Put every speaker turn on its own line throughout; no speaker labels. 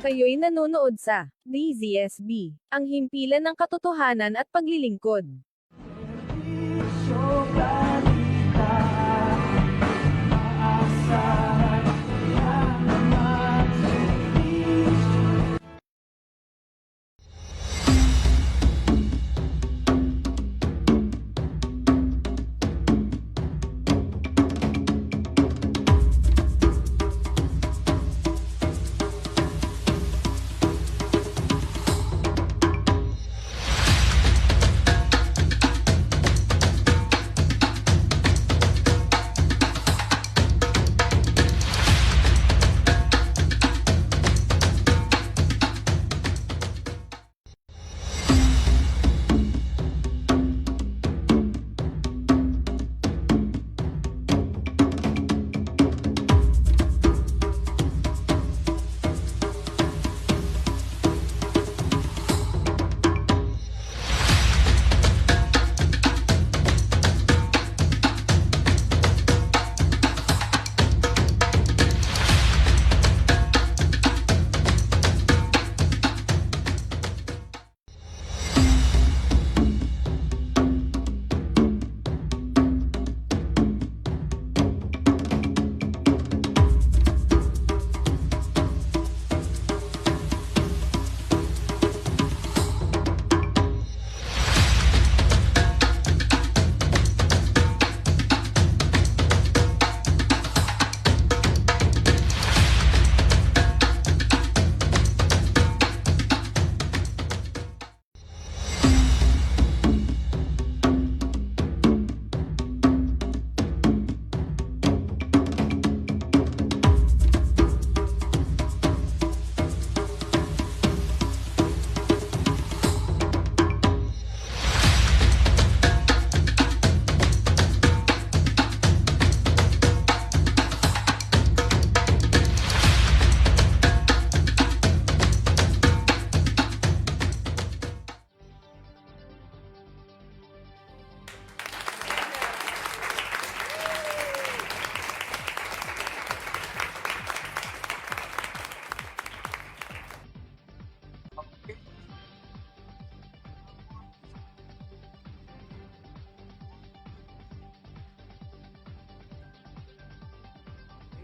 Kayo'y nanonood sa DZSB, ang himpilan ng katotohanan at paglilingkod.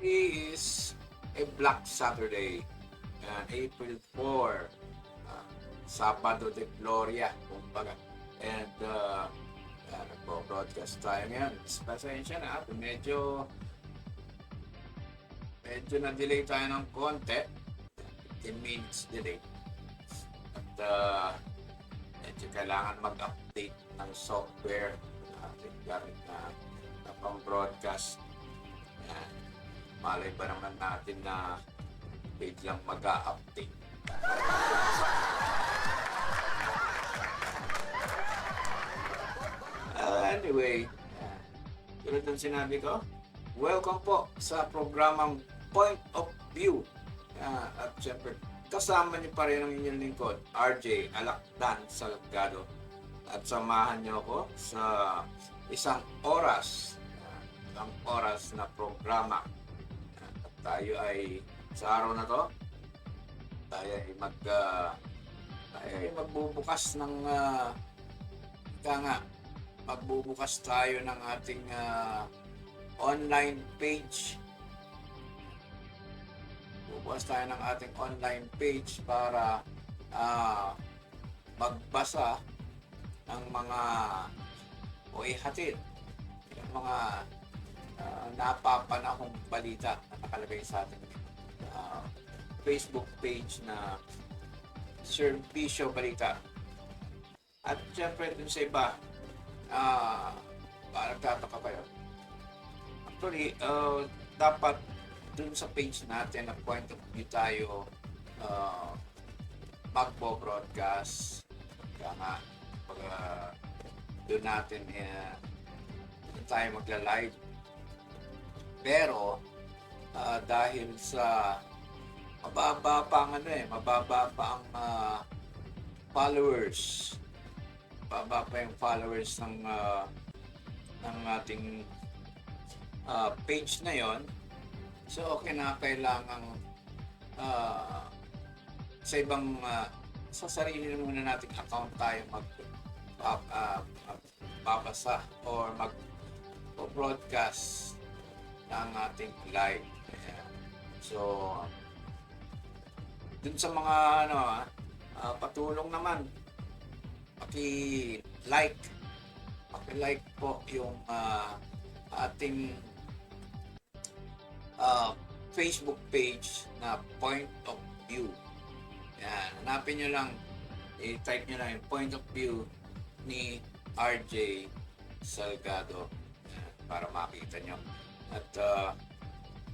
Is a Black Saturday, April 4, Sabado de Gloria, kumbaga. And nagpo-broadcast tayo ngayon. Pasensya na, medyo na-delay tayo ng konti, 15 minutes delay. At medyo kailangan mag-update ng software na ating gamit na pang-broadcast. Malay ba naman natin na biglang mag-a-update. Anyway, tulad ng sinabi ko, welcome po sa programang Point of View. At syempre, kasama niyo pa rin ang inyong lingkod, RJ Alakdan Salgado. At samahan niyo ako sa isang oras na programa. Tayo ay sa araw na to, tayo ay magbubukas ng magbubukas tayo ng ating online page. Bubukas tayo ng ating online page para magbasa ng mga o ihatid ng mga napapanahong balita na nakalagay sa ating Facebook page na Serbisyo Balita. At syempre dun sa iba, parang tataka kayo. Actually, dapat dun sa page natin na Point of View tayo magbo-broadcast. Kaya nga, pag dun natin dun tayo magla-live. Pero dahil sa mababa pa ang followers. Mababa pa yung followers ng ating page na yon. So okay na kailangang sa ibang sa sarili muna nating account tayo babasa or broadcast ng ating live. Ayan. So, dun sa mga patulong naman, paki-like po yung ating Facebook page na Point of View. Yan, hanapin nyo lang, i-type nyo lang yung Point of View ni RJ Salgado. Yan, para makita nyo. At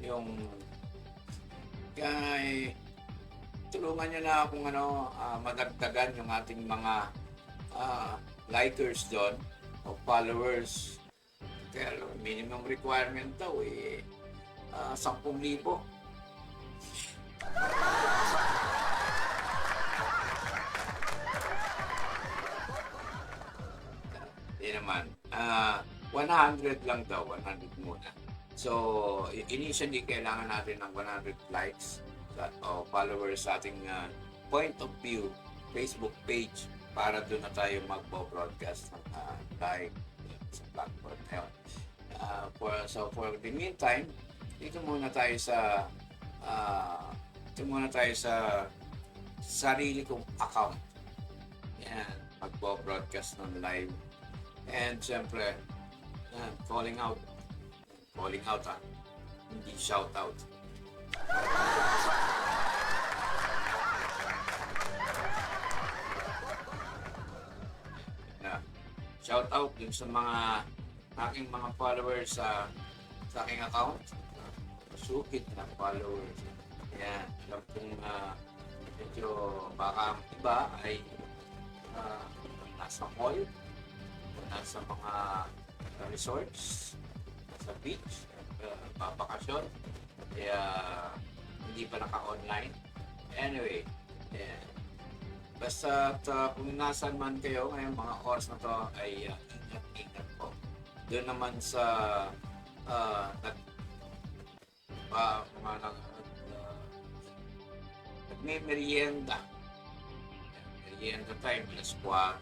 yung tulungan nyo na kung madagdagan yung ating mga likers doon o followers. Kaya minimum requirement daw 10,000. Hindi naman. 100 lang daw, 100 muna. So, initially, kailangan natin ng 100 likes o followers sa ating Point of View Facebook page para doon na tayo magbo-broadcast ng live sa platform na yun. For the meantime, dito muna tayo sa sarili kong account. Yan, magbo-broadcast ng live. And siyempre, calling out hindi shout out. Shout out dun sa mga aking mga followers sa aking account. Sukit na followers. Yan, alam kong medyo baka iba ay nasa mall, nasa mga resorts, sa beach, babakasyon, kaya hindi pa naka-online. Anyway, yeah. Basta kung nasan man kayo ngayong mga oras na to ay ingat po. Doon naman sa nagme-merienda. Merienda time, alas 4.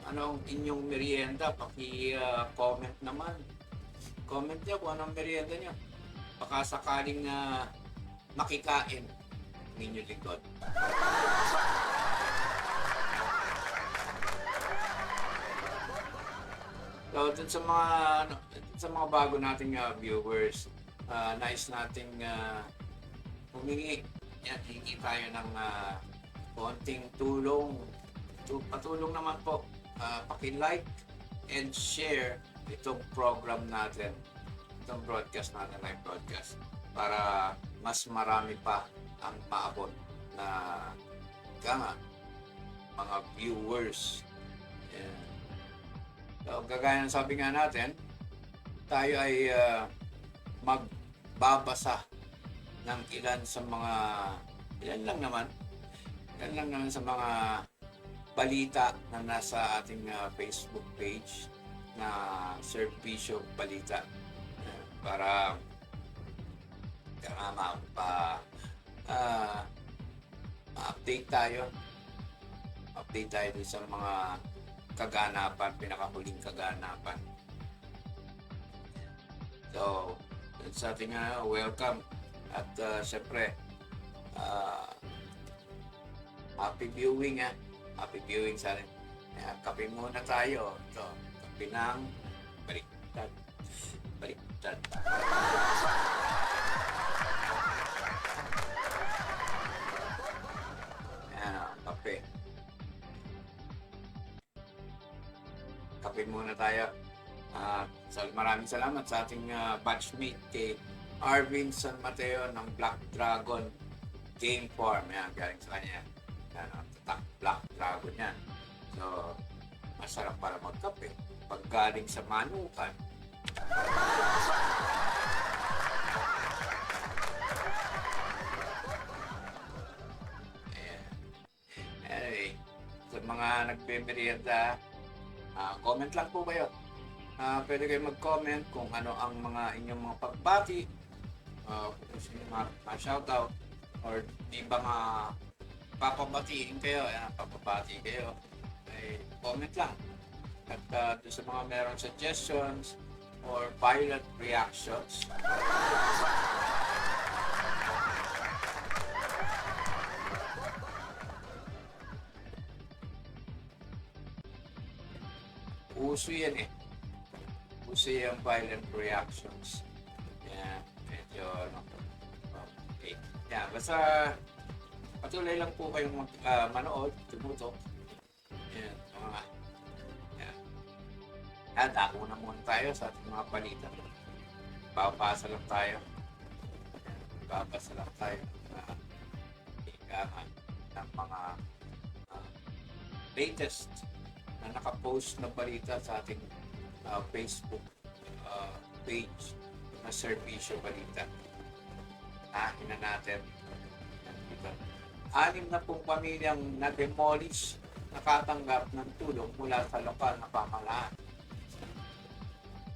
Anong inyong merienda? Paki-comment naman. Comment niyo kung anong merienda niyo. Baka sakaling makikain ng inyong lingkod. So, dun sa mga bago nating viewers, nais nating humingi. Yan, hingi tayo ng konting tulong. Patulong naman po. Paki-like and share itong program natin, itong broadcast natin, live broadcast, para mas marami pa ang maabot na mga viewers. Yeah. So, gagaya ng sabi nga natin, tayo ay magbabasa ng ilan lang naman sa mga balita na nasa ating Facebook page na Servisyo Balita, para ma-update tayo dun sa mga pinakahuling kaganapan. So, sa ating welcome at syempre happy viewing sa atin. Kape muna tayo. Ito, kape ng baliktad. Ayan, kape. Kape muna tayo. Maraming salamat sa ating batchmate kay Arvin San Mateo ng Black Dragon Game Farm. Ayan, galing sa kanya. Black Dragon yan. So, masarap para magkape. Pag galing sa manukan, ayan. Anyway, sa mga nagbe-merienda, comment lang po kayo. Pwede kayo mag-comment kung ano ang mga inyong mga pagbati, kung gusto nyo ma-shoutout, or di ba papabatiin kayo, papabati kayo, ay comment lang. At doon sa mga meron suggestions or violent reactions, uso yan eh. Uso yung violent reactions. Yan, medyo okay. Yan, basta patuloy lang po kayong manood, tumutok. Yan, mga yan. At ako na muna tayo sa ating mga balita. Papasa lang tayo. Yan, papasa lang tayo ng mga latest na nakapost na balita sa ating Facebook page na Serbisyo Balita. Hina natin. Dito. 6 na pong pamilyang na-demolish nakatanggap ng tulong mula sa lokal na pamahalaan.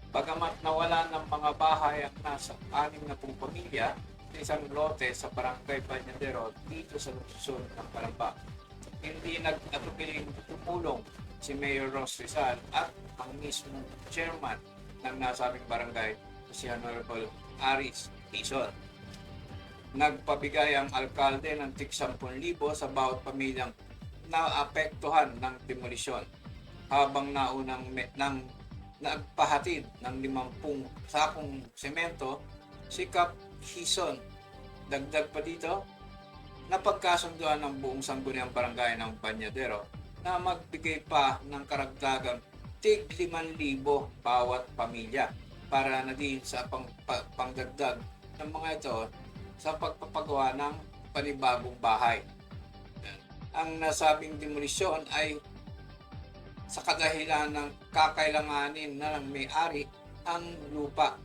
Bagamat nawala ng mga bahay ang nasa 6 na pong pamilya sa isang lote sa Barangay Bañadero dito sa Lungsod ng Calamba, hindi nag-atubiling tumulong si Mayor Ross Rizal at ang mismong chairman ng nasabing barangay, si Honorable Aris Tizon. Nagpabigay ang alkalde ng tig 10,000 sa bawat pamilyang naapektuhan ng demolisyon, habang nagpahatid ng 50 sakong semento si Kap Hison. Dagdag pa dito, napagkasunduan ng buong sangguniang barangay ng Bañadero na magbigay pa ng karagdagang tig 5,000 bawat pamilya para na din sa pangdagdag ng mga ito sa pagpapagawa ng panibagong bahay. Ang nasabing demolisyon ay sa kadahilan ng kakailanganin na ng may-ari ang lupa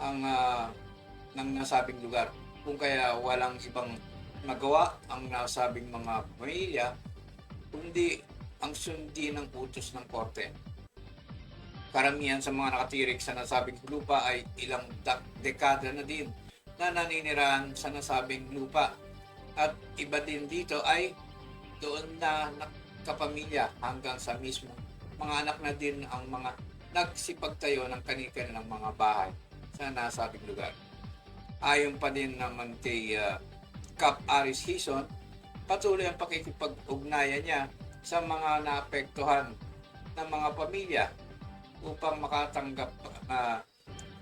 ng nasabing lugar. Kung kaya walang ibang magawa ang nasabing mga pamilya kundi ang sundin ng utos ng korte. Karamihan sa mga nakatirik sa nasabing lupa ay ilang dekada na din na naninirahan sa nasabing lupa. At iba din dito ay doon na nakapamilya hanggang sa mismo mga anak na din ang mga nagsipagtayo ng kanilang mga bahay sa nasabing lugar. Ayon pa din naman kay Kap Aris Hison, patuloy ang pakikipag-ugnayan niya sa mga naapektuhan ng mga pamilya upang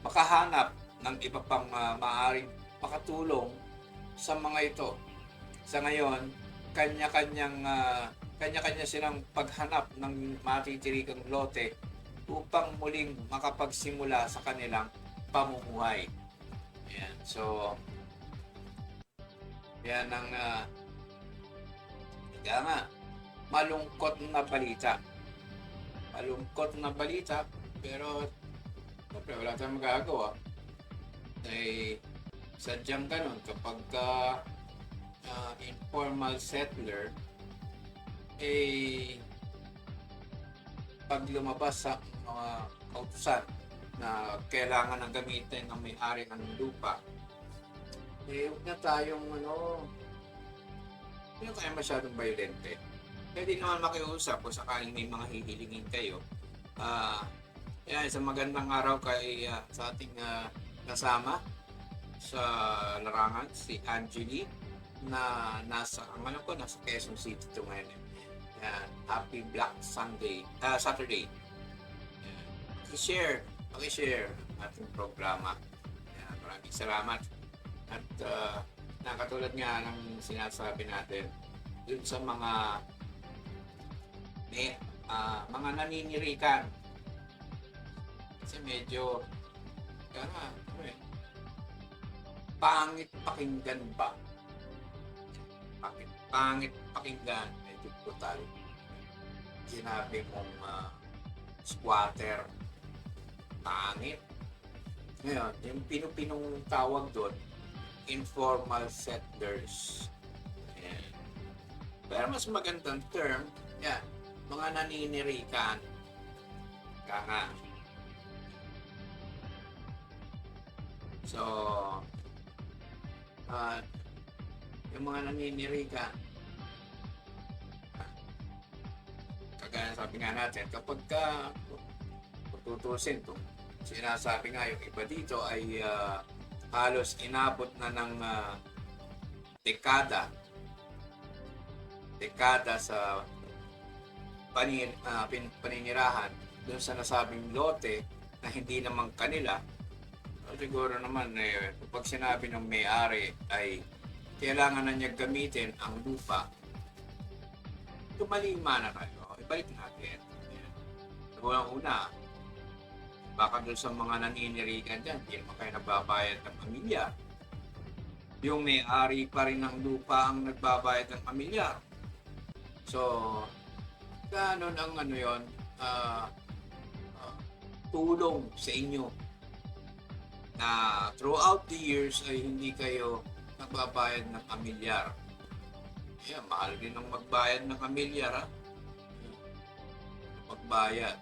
makahanap ng iba pang maaaring makatulong sa mga ito. Sa ngayon, kanya-kanya silang paghanap ng matitirikang lote upang muling makapagsimula sa kanilang pamumuhay. Yan. So, yan ang malungkot na balita. Malungkot na balita, pero wala tayong magagawa. Ay sadyang ganun kapag informal settler pag lumabas sa mga kautusan na kailangan ng gamitin ng may-ari ng lupa, huwag na tayong hindi na tayo masyadong violente. Pwede naman makiusap kung sakaling may mga hihilingin kayo. Sa magandang araw sa ating kasama sa larangan, si Angeli, na nasa Quezon City ito ngayon. Happy Black Saturday. Pakishare ang ating programa. Maraming salamat. At nakatulad nga ng sinasabi natin, dun sa mga naninirikan, kasi medyo pangit pakinggan ba? Pangit pakinggan, medyo brutal. Sinabi mong squatter, pangit. Ngayon, yung pinong tawag doon, informal settlers. Ayan. Pero mas magandang term, mga naninirikan. Kaya so, yung mga naninirikan, kaya sabi nga natin, kapag ka tutusin to, sinasabi nga yung iba dito ay halos inabot na ng dekada sa paninirahan doon sa nasabing lote na hindi naman kanila. So, siguro naman kapag sinabi ng may-ari ay kailangan na niya gamitin ang lupa, tumalima na kayo, ibalik natin. Una, baka doon sa mga naninirikan dyan, hindi naman kayo nagbabayad ng pamilya. Yung may-ari pa rin ng lupa ang nagbabayad ng pamilya. So, ganun ang tulong sa inyo na throughout the years ay hindi kayo nagbabayad ng pamilyar. Yeah, mahal din ang magbayad ng pamilyar, ha? Magbayad.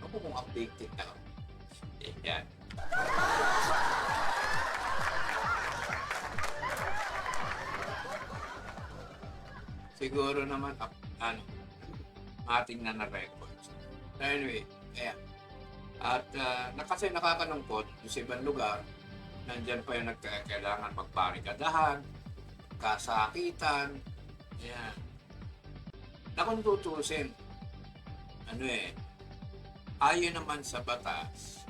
Ako kung updated na. Yan. Siguro naman, ating na records. So anyway, ayan. At kasi nakakalungkot, yung sa ibang lugar, nandyan pa yung kailangan magbarikadahan, kasakitan, ayan. Na kung tutusin, ayon naman sa batas,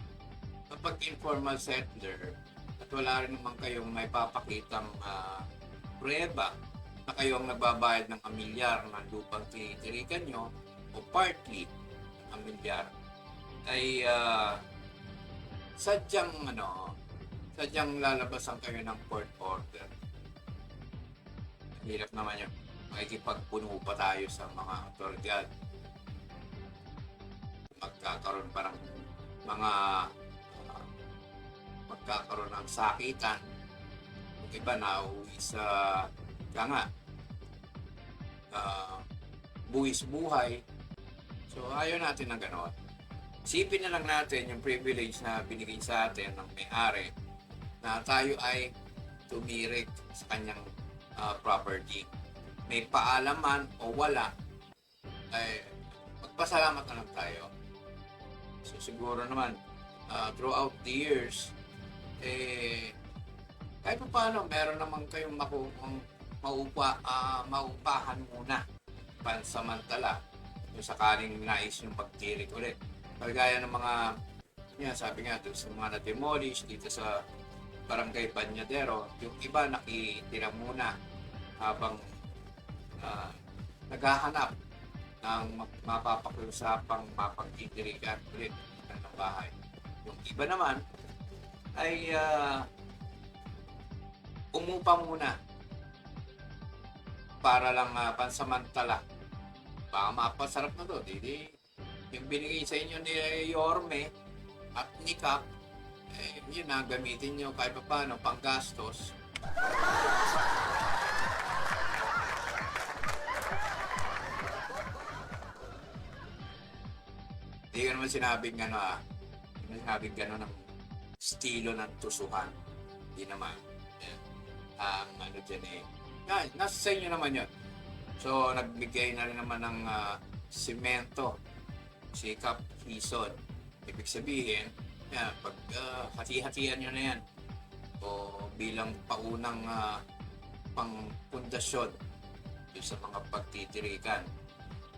kapag informal settler, at wala rin naman kayong may papakitang prueba na kayo ang nagbabayad ng amilyar ng lupang tinitirikan nyo o partly ng amilyar, ay sadyang lalabasan kayo ng court order. Hirap naman yun. Makikipagpuno pa tayo sa mga otoridad. Magkakaroon pa ng mga magkakaroon ng sakitan. Yung iba nauwi sa buwis buhay. So ayaw natin ng gano'n. Isipin na lang natin yung privilege na binigay sa atin ng may-ari na tayo ay tumirik sa kanyang property. May paalaman o wala, ay magpasalamat na lang tayo. So siguro naman, throughout the years, kahit pa paano, meron naman kayong maupahan muna pansamantala kung sakaling nais yung magtirik ulit. Kagaya ng mga, sabi nga doon sa mga na-demolish dito sa Barangay Banyadero, yung iba nakitira muna habang naghahanap ng mapapakiusapang mapagtitirikan ulit ng bahay. Yung iba naman ay umupa muna para lang pansamantala. Baka mapasarap na to. Yung binigay sa inyo ni Yorme at ni Cap, yun na, gamitin nyo kahit pa paano, panggastos. Hindi ko naman sinabing gano'n ng estilo ng tusuhan. Hindi naman. Ang nasa sa inyo naman yun. So, nagbigay na rin naman ng simento, sikap, hison. Ibig sabihin, pag hati-hatian nyo na yan, o bilang paunang pangpundasyon sa mga pagtitirikan.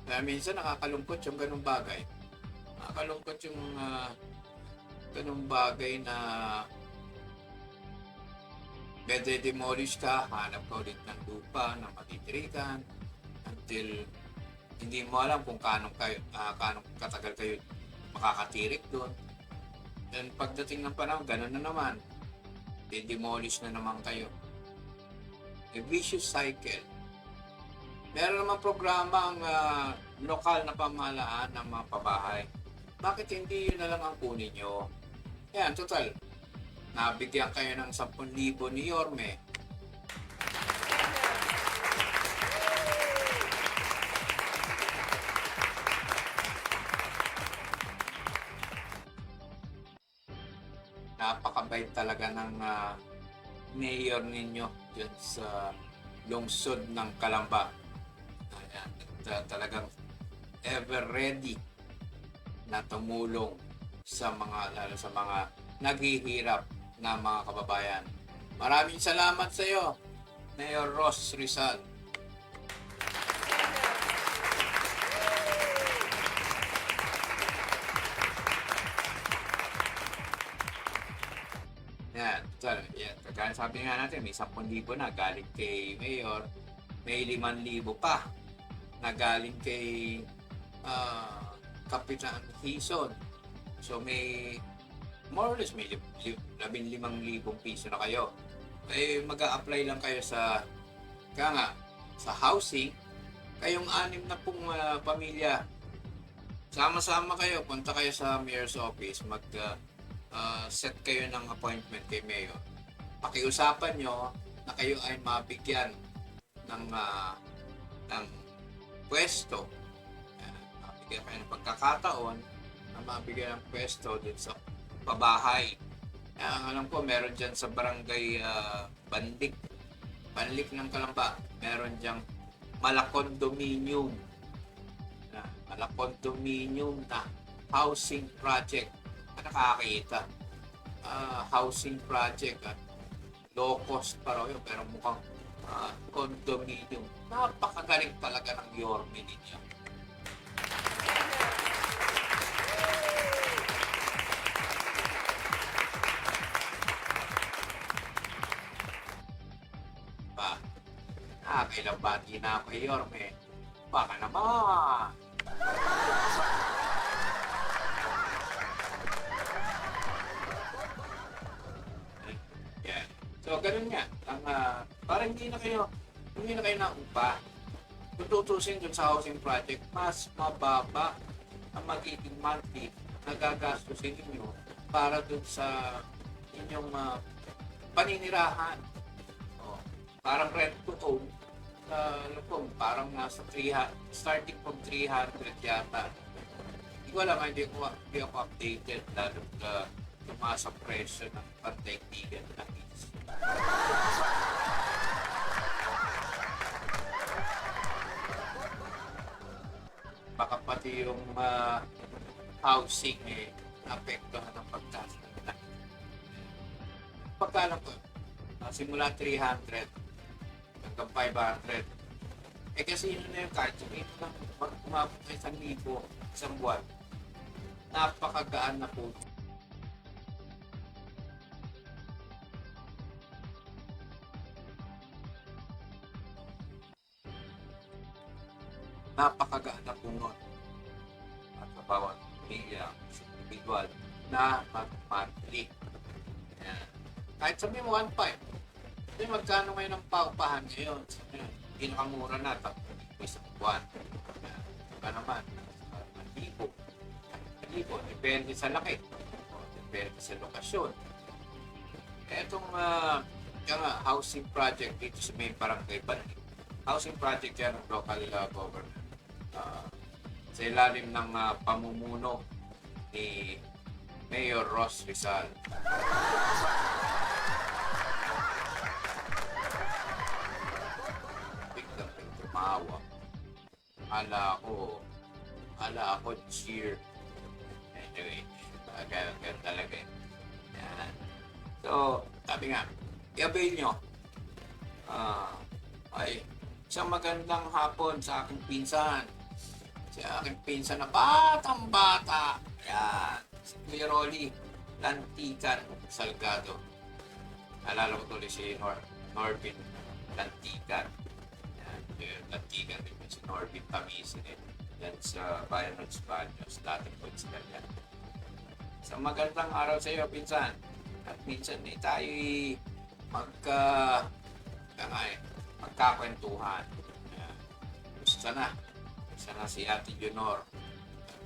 Kaya minsan nakakalungkot yung ganung bagay. Nakakalungkot yung ganung bagay na demolish ka, hanap ka ulit ng lupa na matitirikan until hindi mo alam kung kanong katagal kayo makakatirik doon. Then pagdating ng panahon, gano'n na naman. De-demolish na naman kayo. A vicious cycle. Meron naman programa ang lokal na pamahalaan ng mga pabahay. Bakit hindi yun na lang ang kunin nyo? Yan, total. Nabigyan kayo ng 10,000 ni Yorme. Napakabait talaga ng mayor ninyo dyan sa lungsod ng Calamba. Ayan. talagang ever ready na tumulong sa mga, lalo sa mga naghihirap na mga kababayan. Maraming salamat sa iyo, Mayor Ross Rizal. Yan. Kagaya sabi nga natin, may 10,000 na galing kay Mayor, may 5,000 pa na galing kay Kapitan Hison. So may more or less may 15,000 piso na kayo. Eh mag-a-apply lang kayo sa sa housing. Kayong 6 na pong pamilya. Sama-sama kayo, punta kayo sa mayor's office, set kayo ng appointment kay Mayor. Pakiusapan nyo na kayo ay mabigyan ng pwesto. Mabigyan kayo ng pagkakataon na mabigyan ng pwesto dun sa pabahay. Alam ko, meron dyan sa barangay Banlik ng Kalamba. Meron dyan malakondominium na housing project. Nakakita. Housing project. Low cost pa raw yun, pero mukhang condominium. Napakagaling talaga ng Yorme ninyo. Kailang bati na ako kay Yorme. Baka naman. Yan. So, ganun nga. Parang hindi na kayo naupa. Kung tutusin dun sa housing project, mas mababa ang magiging monthly na gagastusin ninyo para dun sa inyong paninirahan. Parang rent to own. Parang nasa 300, starting from 300 yata. Hindi ko alam, hindi ako updated lalo na tumaas ang presyo ng pandaigdigan ng is. Baka pati yung housing apektuhan ng pagtaas. Pagkalang ko, simula 300 hanggang 500. Eh kasi yun na yung kahit sabihin mo lang umabot na 1,000 isang buwan. Napakagaan na po. Napakagaan na po nun. At sa bawat pamilya, sa individual na mag-monthly. Kahit sabihin mo 1,500. Kasi magkano ngayon ang paupahan ngayon? Pinakamura na, 3,000 isang buwan. Saka naman, 1,000. Depende sa laki. Depende sa lokasyon. Etong housing project dito sa may barangay Banlik. Housing project yan ng local government. Sa ilalim ng pamumuno ni Mayor Ross Rizal. Tumawa. Ala ako cheer. Anyway, ganun talaga eh. Yan. So, sabi nga, i-avail nyo. Isang magandang hapon sa aking pinsan. Sa aking pinsan na batang-bata. Yan. Si Kuya Rolly Lantican Salgado. Alala ko tuloy si Norbin Lantican. Lantigan din si Norbin Tamisin yan sa Bayan ng Spanyos, dating po sila yan. So magandang araw sa iyo, pinsan. At minsan tayo magkakwentuhan. Gusto na si Ate Junor.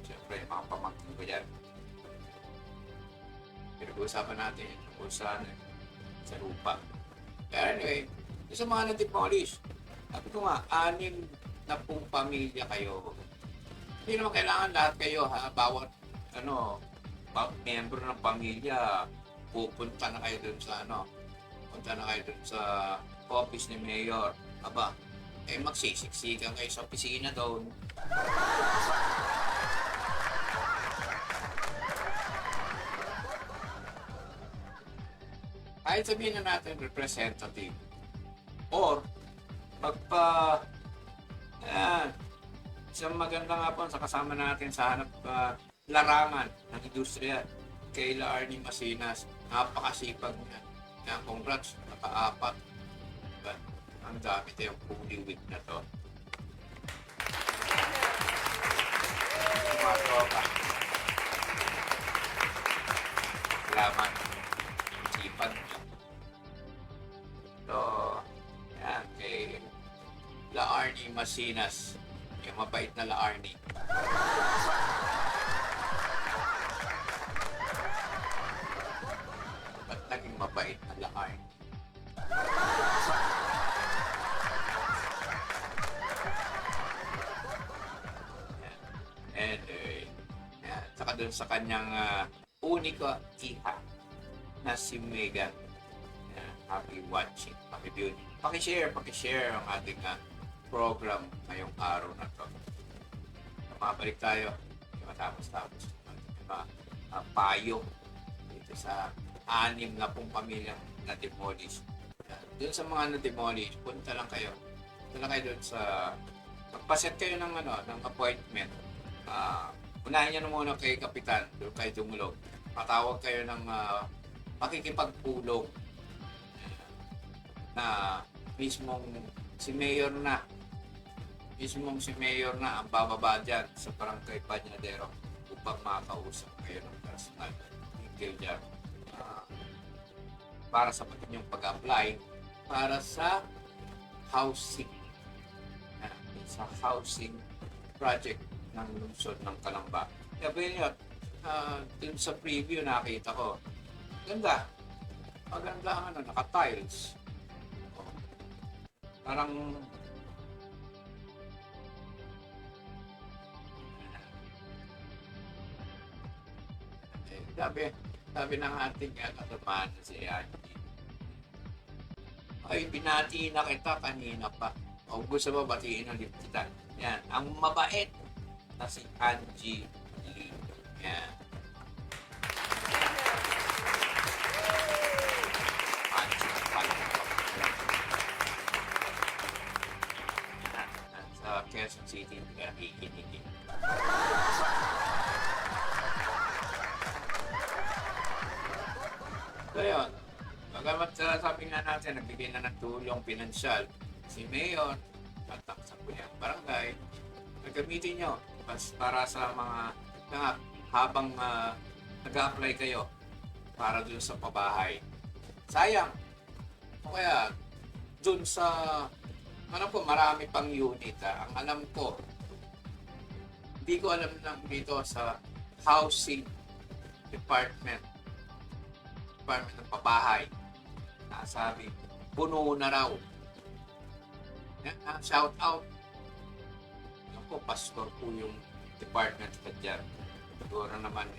Siyempre, mga pamangkin ko yan. Pinag-uusapan natin kung saan sa lupa. Pero anyway, sa mga na-demolish, sabi ko nga, 6 na pong pamilya kayo. Hindi naman kailangan lahat kayo, bawat miyembro ng pamilya, pupunta na kayo dun sa office ni Mayor. eh magsisiksikan kayo sa opisina doon. Kahit sabihin na natin representative or magpa isang maganda nga po sa kasama natin sa hanap larangan ng industriya kay Arnie Masinas, napakasipag niya. Yan, congrats, naka-4. Diba? Ang dami tayong Holy Week na to. Mga tropa. Salamat. Sipag niya. So, yan, kay Arnie Masinas. Yung mabait na Arnie. Ba't naging mabait na Arnie? And, saka dun sa kanyang unika iha na si Megan. Happy watching. Pakishare ang ating program ngayong araw na to. Mabalik tayo. Matapos-tapos. Payo dito sa 6 na pong pamilyang na-demolish. Doon sa mga na-demolish, punta lang kayo. Punta lang kayo doon sa... Magpaset kayo ng, ng appointment. Unahin nyo na muna kay Kapitan. Doon kayo tumulog. Patawag kayo ng pakikipagpulong na mismong si Mayor na ang bababa dyan sa Barangay Bañadero upang makausap kayo ng personal. Thank you dyan. Para sa inyong pag-apply para sa housing. Sa housing project ng lungsod ng Calamba. Sabi niyo, dun sa preview nakita ko, ganda. Maganda ang naka-tiles. Parang sabi ng ating katumaan si Angie, ay binati na kita kanina pa. O gusto mo batiin ulit kita. Yan, ang mabait na si Angie Lee. Yan. Sa Quezon City, ikinigin. So yun, bagamat sabi nga natin, nagbigay na ng tulong pinansyal si Mayor at ang Sangguniang Barangay, nagamitin nyo para sa mga habang nag-a-apply kayo para dun sa pabahay. Sayang. O kaya, dun sa, alam ko, marami pang unit. Ang alam ko, hindi ko alam lang dito sa Housing Department ng pabahay. Nasabi, puno na raw. Shout out. Ako, pastor po yung department ka dyan. Siguro naman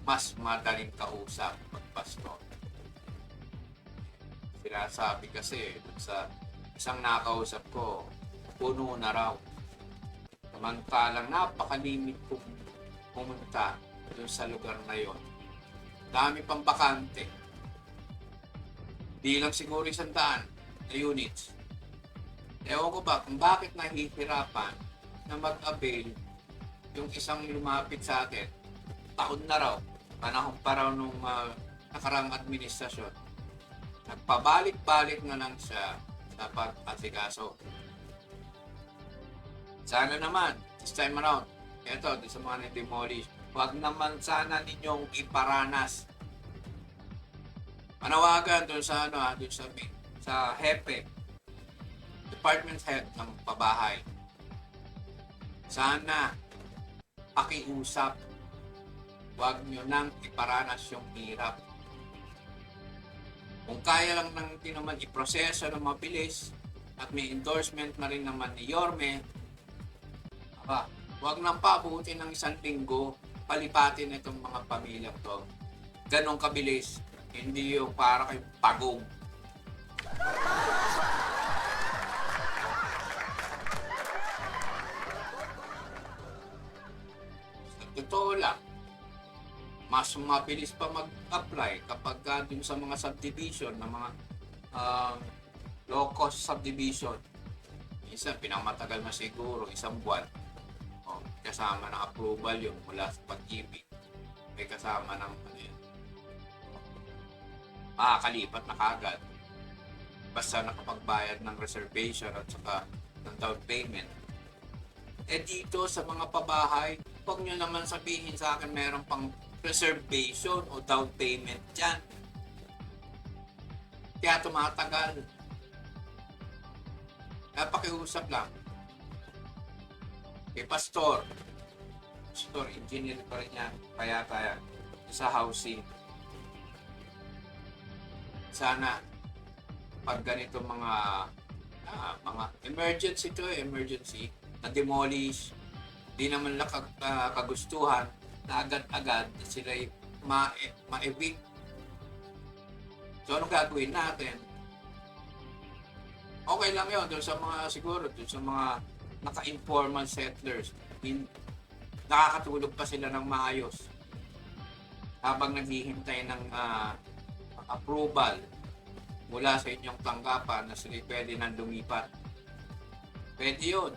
mas madaling kausap pag pastor. Sinasabi kasi sa isang nakausap ko, puno na raw. Samantalang napakalimit kong pumunta doon sa lugar na yon. Dami pang bakante. Di lang siguro 100 na units. Ewan ko ba kung bakit nahihirapan na mag-avail yung isang lumapit sa atin. Taon na raw. Panahon pa raw nung nakarang administrasyon. Nagpabalik-balik na lang siya sa pag-asikaso. Sana naman, this time around, eto, sa mga na-demolish, huwag naman sana ninyong iparanas. Panawagan doon sa doon sa hepe, department head ng pabahay. Sana pakiusap. Huwag nyo nang iparanas yung hirap. Kung kaya lang naman iproseso ng mabilis at may endorsement na rin naman ni Yorme, huwag nang pabutin ng 1 linggo palipatin itong mga pamilya to. Ganong kabilis, hindi yung para kayong pagong. totoo lang, mas mabilis pa mag-apply kapag dun sa mga subdivision, ng mga low-cost subdivision. Minsan, pinamatagal na siguro, isang buwan. Kasama ng approval yung mula sa pag-ibig. May kasama ng makakalipat na kagad. Basta nakapagbayad ng reservation at saka ng down payment. Dito sa mga pabahay, huwag nyo naman sabihin sa akin meron pang reservation o down payment dyan. Kaya tumatagal. Pakiusap lang. Kay Pastor, engineer pa rin yan, kaya sa housing. Sana, pag ganito mga emergency na-demolish, di naman lang kagustuhan na agad-agad sila ma-evict. So, anong gagawin natin? Okay lang yun, doon sa mga naka-informal settlers. Nakakatulog pa sila ng maayos habang naghihintay ng approval mula sa inyong tanggapan na sila pwede nang lumipat. Pwede yun.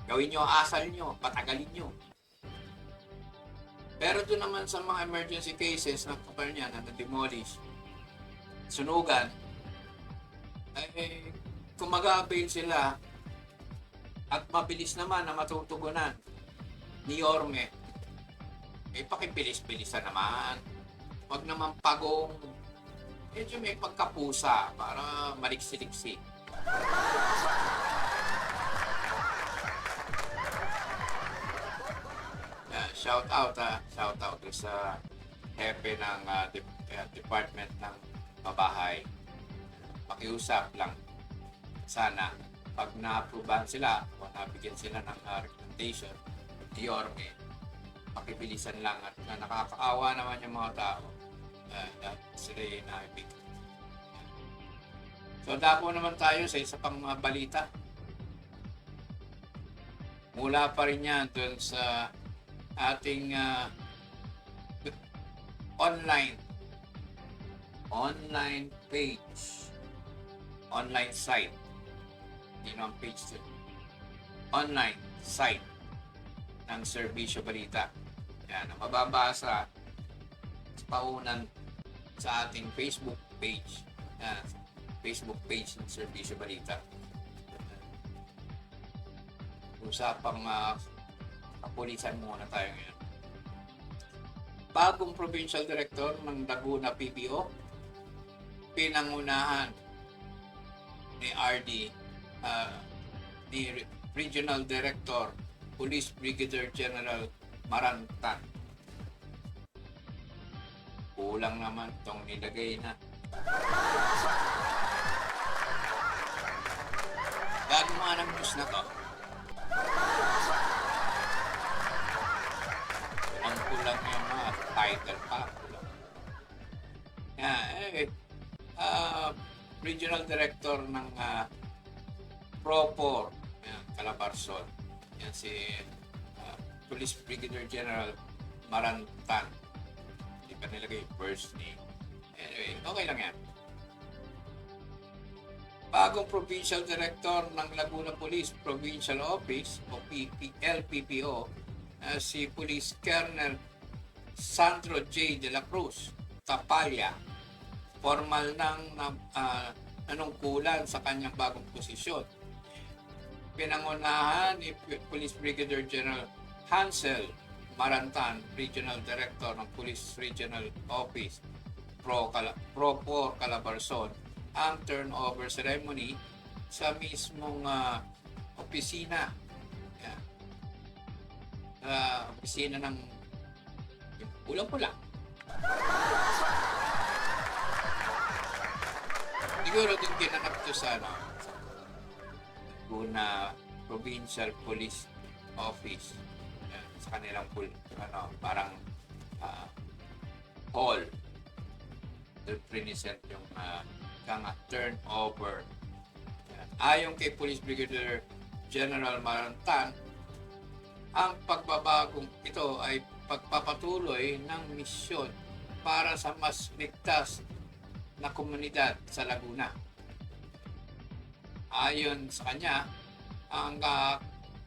Gawin nyo asal nyo, patagalin nyo. Pero doon naman sa mga emergency cases na kapal niya na na-demolish, sunugan, kung mag-avail sila at mabilis naman na matutugunan ni Yorme, pakibilis-bilisan naman. Huwag naman pagong, medyo may pagkapusa para maliksi-liksi. Shout out sa hepe ng department ng pabahay. Pakiusap lang, sana pag na-approvean sila o nabigyan sila ng recommendation ni Yorme, pakibilisan lang at nakakaawa naman yung mga tao sila yung naibig. So dapo naman tayo sa isa pang balita. Mula pa rin yan dun sa ating online page, online site, hindi naman page to, online site ng Serbisyo Balita. Yan, ang mababasa sa paunan sa ating Facebook page. Yan, Facebook page ng Serbisyo Balita. Usapang kapulisan muna tayo ngayon. Bagong Provincial Director ng Laguna PBO, pinangunahan ni RD, ni Regional Director, Police Brigadier General Marantan. Kulang naman itong nilagay na. Gagawa ng news na to. Ang kulang yung mga title pa. Regional Director ng PROPOR, Calabarzon. Yan si Police Brigadier General Marantan. Hindi pa nilagay yung first name. Anyway, okay lang yan. Bagong Provincial Director ng Laguna Police Provincial Office o LPPO, si Police Colonel Sandro J. De La Cruz Tapaya, formal ng nanungkulan sa kanyang bagong posisyon. Pinangunahan ni Police Brigadier General Hansel Marantan, Regional Director ng Police Regional Office PROPOR Calabarzon, ang turnover ceremony sa mismong opisina. Opisina ng pulang-pula. Siguro din kinanap ito sa Laguna Provincial Police Office. Sa kanilang parang hall. Present yung turnover. Ayon kay Police Brigadier General Marantan, Ang pagbabagong ito ay pagpapatuloy ng misyon para sa mas ligtas na komunidad sa Laguna. Ayon sa kanya, ang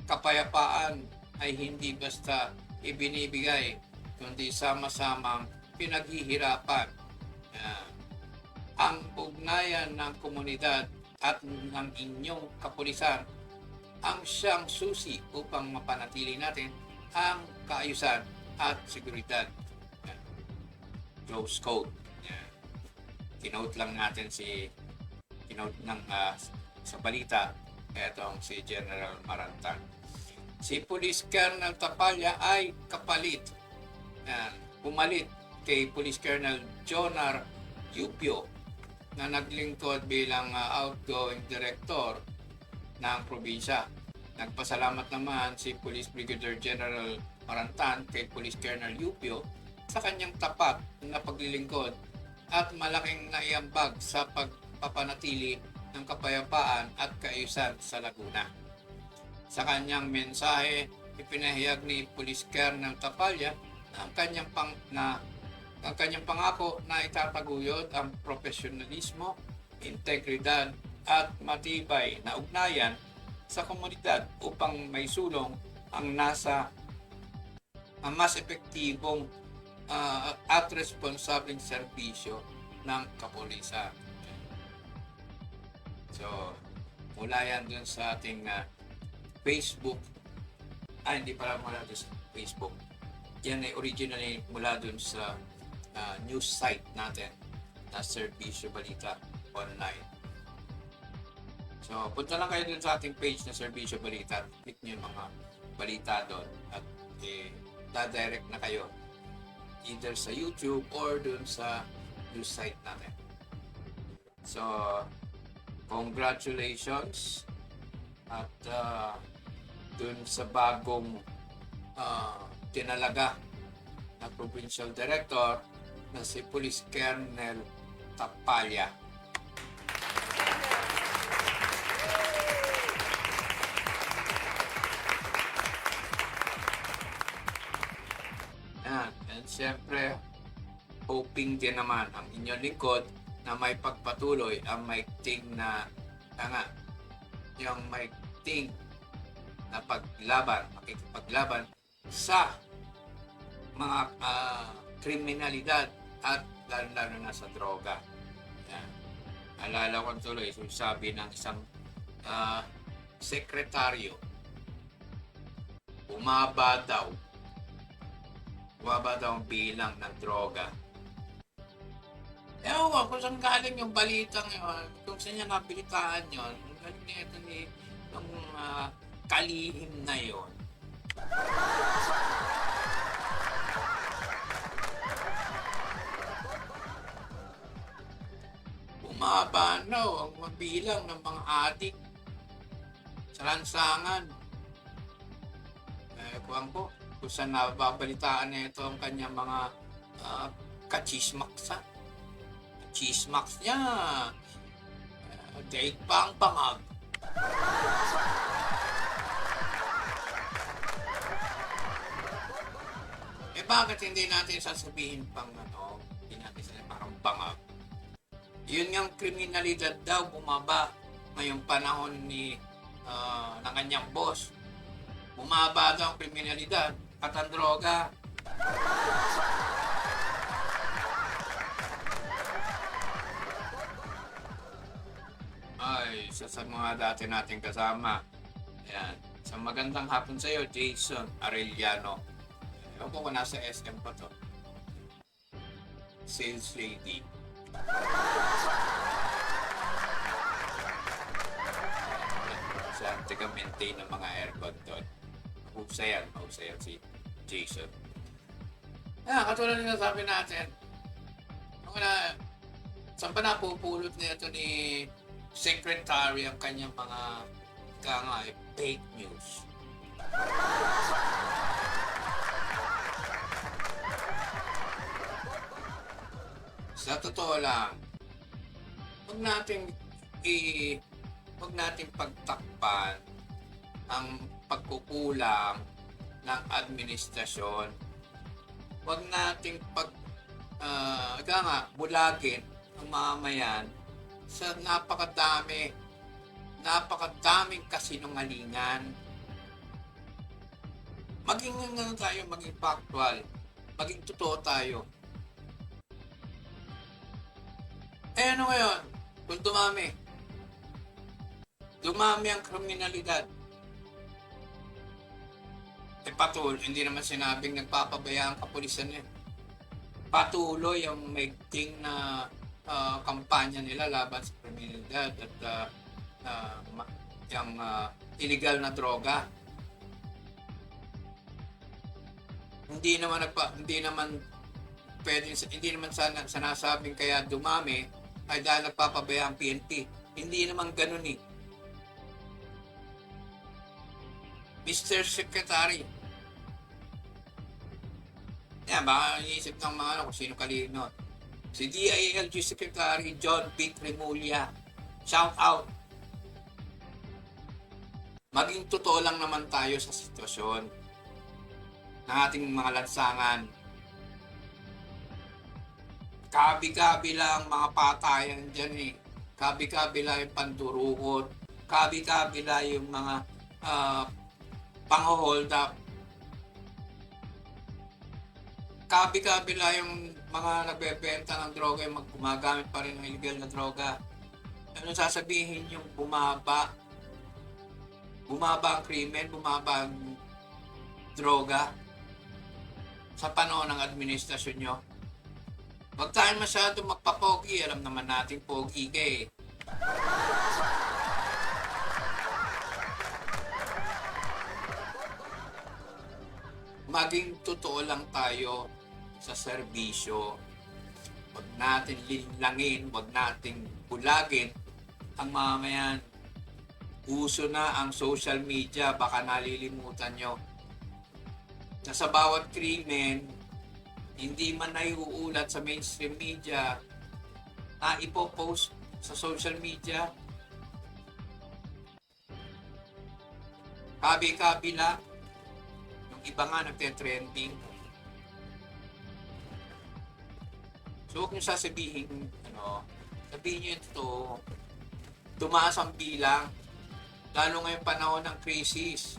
kapayapaan ay hindi basta ibinibigay, kundi sama-samang pinaghihirapan. Ang ugnayan ng komunidad at ng inyong kapulisan ang siyang susi upang mapanatili natin ang kaayusan at seguridad. Close quote. Kinote lang natin kinote ng sa balita etong si General Marantan. Si Police Colonel Tapalya ay kapalit. Pumalit kay Police Colonel Jonar Yupio na naglingkod bilang outgoing director ng probinsya. Nagpasalamat naman si Police Brigadier General Marantan kay Police Colonel Yupio sa kanyang tapat na paglilingkod at malaking naiambag sa pagpapanatili ng kapayapaan at kaayusan sa Laguna. Sa kanyang mensahe, ipinahayag ni Police Colonel Tapalya na ang kanyang pangako na itataguyod ang profesionalismo, integridad at matibay na ugnayan sa komunidad upang may sulong ang mas epektibong at responsableng serbisyo ng kapulisan. So, mula yan dun sa ating Facebook. Hindi pala mula dun sa Facebook. Yan ay originally mula dun sa news site natin na Serbisyo Balita Online. So, punta lang kayo dun sa ating page na Serbisyo Balita. Click nyo yung mga balita doon at dadirect na kayo either sa YouTube or dun sa news site natin. So, congratulations at dun sa bagong tinalaga na Provincial Director na si Police Colonel Tapalya. And siyempre, hoping din naman ang inyong lingkod na may pagpatuloy ang maigting na yung maigting na makikipaglaban sa mga kriminalidad at lalo na sa droga. Yan. Alala ko tuloy, sabi ng isang sekretaryo, bumaba daw ang bilang ng droga. Ewan ko kung saan galing yung balitang yun, kung saan niya nabilitaan yun, galing na ito ng kalihim na yun. Bumaba ang mabilang ng mga adik sa lansangan. Kuwang ko, kung saan nababalitaan na ito ang kanyang mga kachismaksa. Chismax niya, date pa ang bangag. Bakit hindi natin sasabihin hindi natin sasabihin parang bangag? Yun yung kriminalidad daw bumaba ngayong panahon ng kanyang boss. Bumaba daw ang kriminalidad at ang droga. Ay, isa sa mga dati nating kasama. Ayan. Sa magandang hapon sa iyo, Jason Arellano. Ewan ko kung nasa SM pa to. Sales lady. Siya ang taga-maintain ng mga aircon doon. Mahusay yan si Jason. Katulad na sabi natin, saan pa napupulot na ito ni Secretary ang kanyang mga fake news. Sa totoo lang, huwag nating pagtakpan ang pagkukulang ng administrasyon. Huwag nating bulagin ang mamamayan sa napakadaming kasinungalingan. Maging factual, maging totoo tayo. Ano ngayon? Kung dumami ang kriminalidad. Hindi naman sinabing nagpapabaya ang kapulisan niya. Patuloy ang maigting na kampanya nila laban sa kriminalidad at yung illegal na droga. Hindi naman sinasabing kaya dumami ay dahil nagpapabaya ang PNP. Hindi naman ganun eh. Mr. Secretary. Yan, baka iisip ng mga kung sino kalino. Si DILG Secretary John P. Remulla. Shout out. Maging totoo lang naman tayo sa sitwasyon ng ating mga lansangan. Kabi-kabi lang mga patayan dyan eh. Kabi-kabi lang yung pandurukot. Kabi-kabi lang yung mga pang-hold up. Kabi-kabi lang yung mga nagbebenta ng droga, yung gumagamit pa rin ng illegal na droga. Ano sasabihin yung bumaba ang krimen, bumaba ang droga sa panahon ng administrasyon nyo? Huwag tayo masyado magpapogi. Alam naman natin pogi ka eh. Maging totoo lang tayo sa serbisyo. Huwag natin linlangin, huwag natin bulagin ang mamamayan. Uso na ang social media, baka nalilimutan nyo. Na sa bawat krimen, hindi man naiuulat sa mainstream media, na ipopost sa social media. Kabi-kabi lang. Yung iba nga nagte-trending. So huwag nyo sasabihin, sabihin nyo ito, tumaas ang bilang, lalo ngayong panahon ng crisis.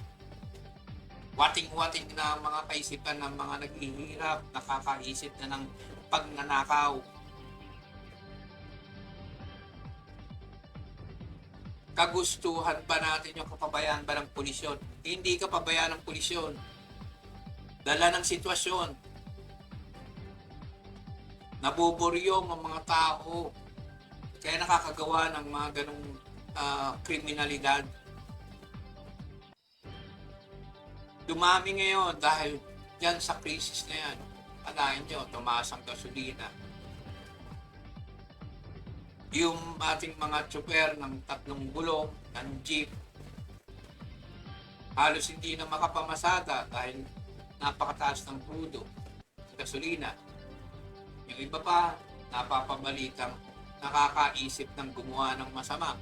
Wating-wating na ang mga kaisipan ng mga naghihirap, nakakaisip na ng pagnanakaw. Kagustuhan ba natin yung kapabayaan ba ng pulisyon? Hindi kapabayaan ng pulisyon. Dala ng sitwasyon. Nabuburyong ang mga tao. Kaya nakakagawa ng mga ganong kriminalidad. Dumami ngayon dahil yan sa crisis na yan. Alain nyo, tumaas ang gasolina. Yung ating mga tsuper ng 3 gulong, ng jeep, halos hindi na makapamasada dahil napakataas ng crudo, gasolina. Yung iba pa, napapabalitang nakakaisip ng gumawa ng masama.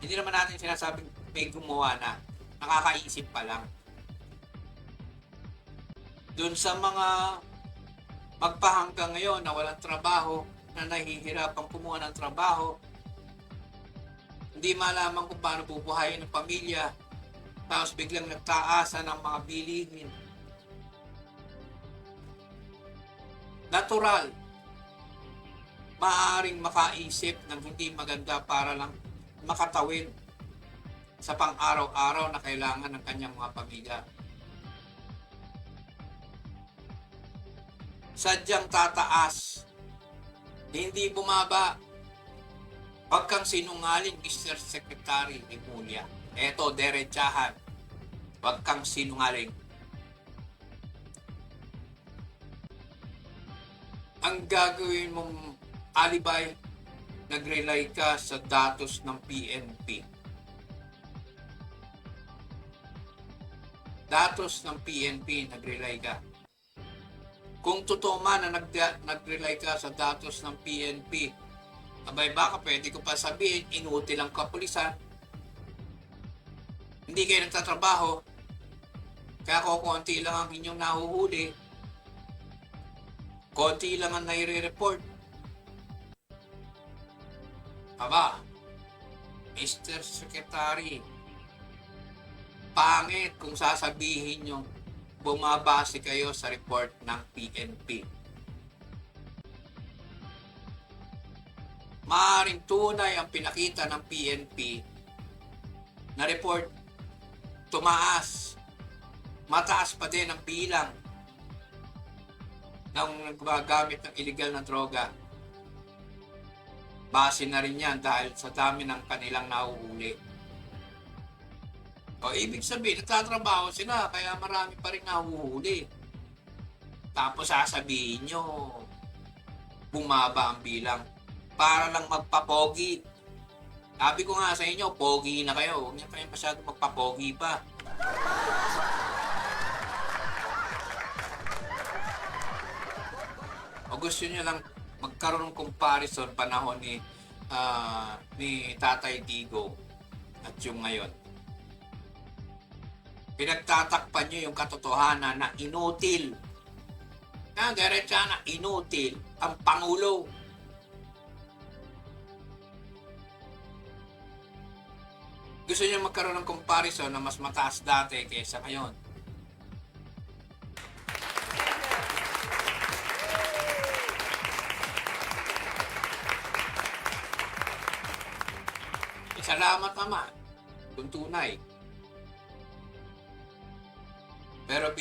Hindi naman natin sinasabing may gumawa na, nakakaisip pa lang. Doon sa mga magpahanggang ngayon na walang trabaho, na nahihirapang kumuha ng trabaho, hindi malaman kung paano bubuhayin ng pamilya, tapos biglang nagtaasan ng mga bilihin. Natural, maaaring makaisip ng hindi maganda para lang makatawid sa pang-araw-araw na kailangan ng kanyang mga pamilya. Sadyang tataas, hindi bumaba. Huwag kang sinungaling, Mr. Secretary Remulla. Eto, derechahan. Huwag kang sinungaling. Ang gagawin mong alibay, nag-rely ka sa datos ng PNP. Datos ng PNP, nag-rely ka. Kung totoo man na nag-rely ka sa datos ng PNP, abay baka pwede ko pa sabihin, inutil ang kapulisan. Hindi kayo nagtatrabaho. Kaya konti lang ang inyong nahuhuli. Konti lang ang nai-report. Aba, Mr. Secretary, pangit kung sasabihin nyo bumabase kayo sa report ng PNP. Maaaring tunay ang pinakita ng PNP na report, tumaas. Mataas pa din ang bilang ng gumagamit ng illegal na droga. Base na rin yan dahil sa dami ng kanilang nahuhuli. O ibig sabihin, nagtatrabaho sila kaya marami pa rin nahuhuli. Tapos sasabihin nyo, bumaba ang bilang para lang magpapogi. Sabi ko nga sa inyo, pogi na kayo. Huwag niyo kayo masyado magpapogi pa. O gusto niyo lang magkaroon ng comparison panahon ni Tatay Digo at yung ngayon. Pinagtatakpan niyo yung katotohanan na inutil. Diretsa na inutil ang Pangulo. Gusto niyo magkaroon ng comparison na mas mataas dati kaysa ngayon. Salamat naman kung tunay. Pero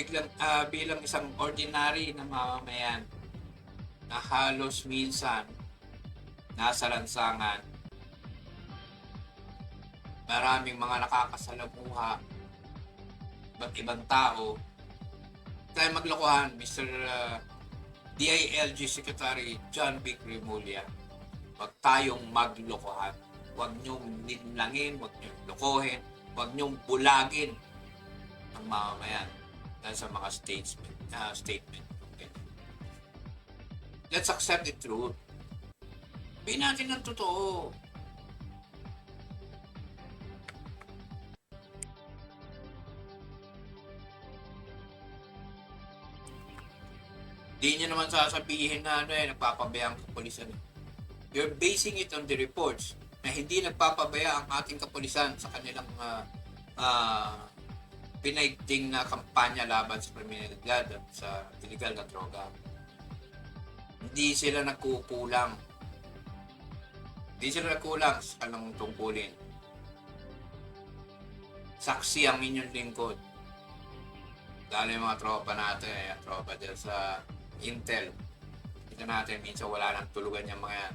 bilang isang ordinary na mamamayan na halos minsan nasa lansangan, maraming mga nakakasalamuha, iba't ibang tao, tayo maglokohan, Mr. DILG Secretary John Vic Remulla. Huwag tayong maglokohan. Huwag niyong ninlangin, huwag niyong lokohin, huwag niyong bulagin ang mamamayan dahil sa mga statement. Okay. Let's accept the truth. Sabihin natin ang totoo. Di niyo naman sasabihin na nagpapabayaan ang kapulisan. You're basing it on the reports na hindi nagpapabaya ang ating kapulisan sa kanilang pinaigting na kampanya laban sa kriminalidad at sa illegal na droga. Hindi sila nagkukulang. Hindi sila nagkulang sa kanilang tungkulin. Saksi ang inyong lingkod. Dahil yung mga tropa natin, tropa dyan sa Intel. Kita natin, minsan wala nang tulugan yung mga yan.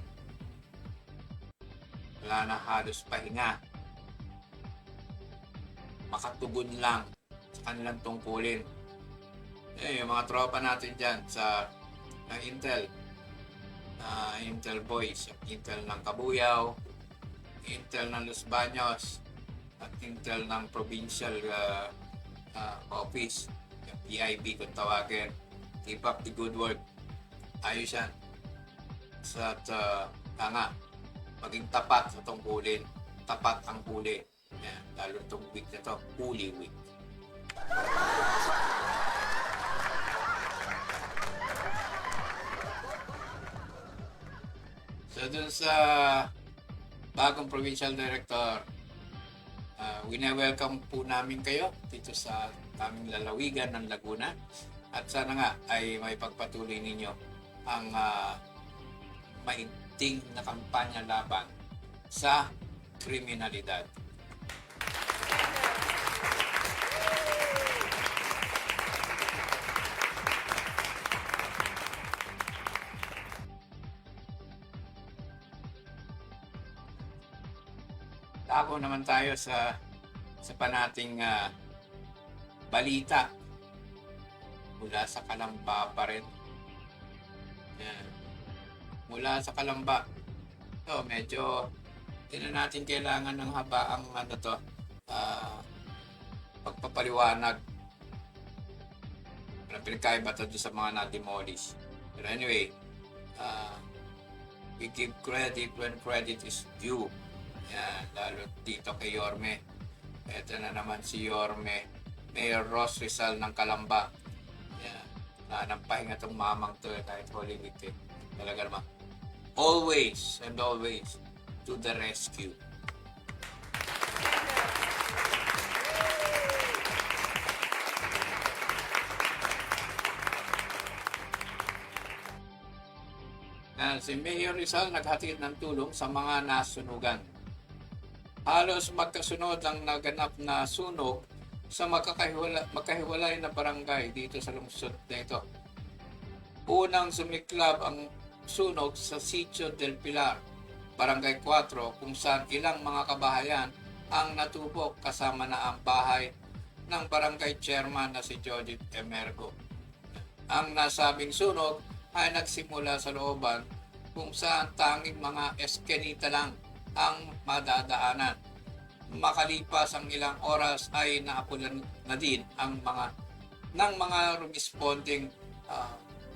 Wala na halos pahinga. Makatugon lang sa kanilang tungkulin. Yung mga tropa natin dyan sa Intel. Intel Boys, Intel ng Cabuyao, Intel ng Los Baños, at Intel ng Provincial Office, yung PIB kung tawagin. Keep up the good work. Ayos yan. Maging tapat sa tungkulin. Tapat ang huli. Yan, lalo itong week na to, huli week. So dun sa bagong provincial director, wina-welcome po namin kayo dito sa aming lalawigan ng Laguna. At sana nga ay may pagpatuloy ninyo ang maigting na kampanya laban sa kriminalidad. Tako naman tayo sa panating balita mula sa Kalamba pa rin. Yan. Mula sa Kalamba. So, medyo hindi na natin kailangan ng habaang pagpapaliwanag. Walang pinagkaiba ito sa mga na-demolish. Pero anyway, we give credit when credit is due. Yan, lalo dito kay Yorme. Ito na naman si Yorme Mayor Ross Rizal ng Calamba. Yan. Napahinga itong mamang to kahit Holy Week eh. Talaga naman. Always and always to the rescue. Si Mayor Rizal naghatid ng tulong sa mga nasunugan. Halos magkasunod ang naganap na sunog sa magkahiwalay na barangay dito sa lungsod na ito. Unang sumiklab ang sunog sa Sitio del Pilar, Barangay 4, kung saan ilang mga kabahayan ang natupok kasama na ang bahay ng barangay chairman na si Judith Emergo. Ang nasabing sunog ay nagsimula sa looban kung saan tanging mga eskenita lang ang madadaanan. Makalipas ang ilang oras ay naapulan na din ang mga responding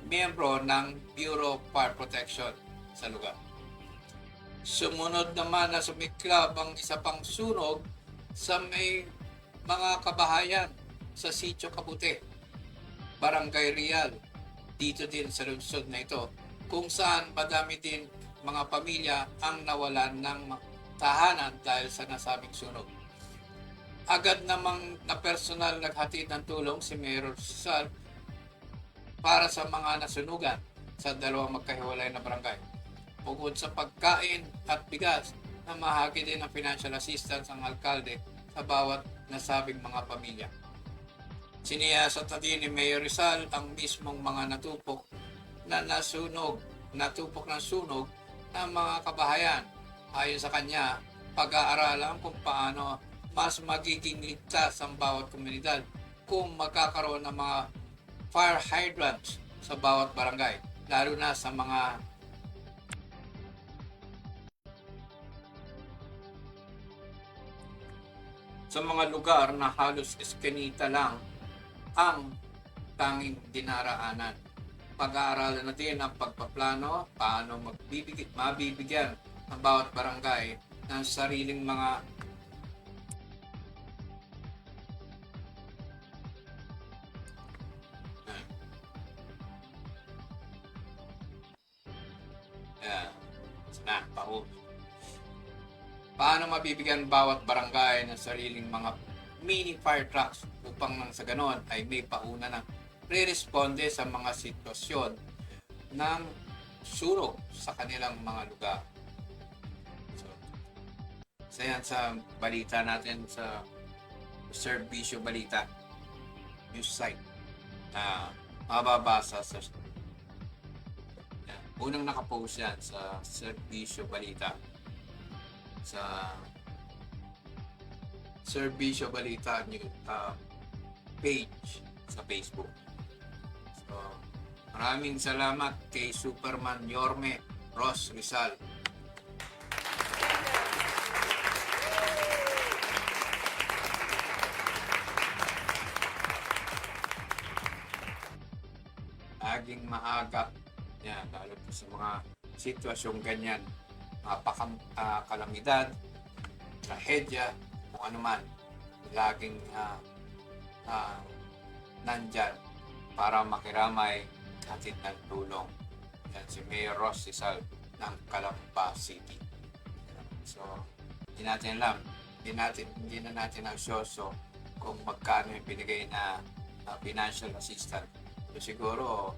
miyembro ng Bureau of Fire Protection sa lugar. Sumunod naman na sumiklab ang isa pang sunog sa may mga kabahayan sa Sitio Kabute, Barangay Real, dito din sa lungsod na ito, kung saan madami din mga pamilya ang nawalan ng tahanan dahil sa nasabing sunog. Agad namang na personal naghatid ng tulong si Mayor Rizal para sa mga nasunugan sa dalawang magkahiwalay na barangay. Bukod sa pagkain at bigas, namahagi din ng financial assistance ang alkalde sa bawat nasabing mga pamilya. Siniyasat na din ni Mayor Rizal ang mismong mga natupok ng sunog ng mga kabahayan. Ayon sa kanya, pag-aaralan kung paano mas magiging ligtas ang bawat komunidad kung magkakaroon ng mga fire hydrants sa bawat barangay, lalo na sa mga lugar na halos eskenita lang ang tanging dinaraanan. Pag-aaralan natin ang pagpaplano, paano mabibigyan ang bawat barangay ng sariling mga paano mabibigyan bawat barangay ng sariling mga mini fire trucks upang nang sa ganon ay may pauna na re-responde sa mga sitwasyon ng sunog sa kanilang mga lugar. So yan sa balita natin sa Serbisyo Balita news site na mababasa sa unang nakapost yan sa Serbisyo Balita sa Serbisyo Balita page sa Facebook. So, maraming salamat kay Superman Yorme Ross Rizal. Laging maagap yan, lalo po sa mga sitwasyong ganyan, kalamidad, trahedya, kung ano man, laging nandyan para makiramay hatid ng tulong. Yan si Mayor Ross Rizal ng Calamba City. So, hindi na natin ansyoso kung magkano yung binigay na financial assistance. So, siguro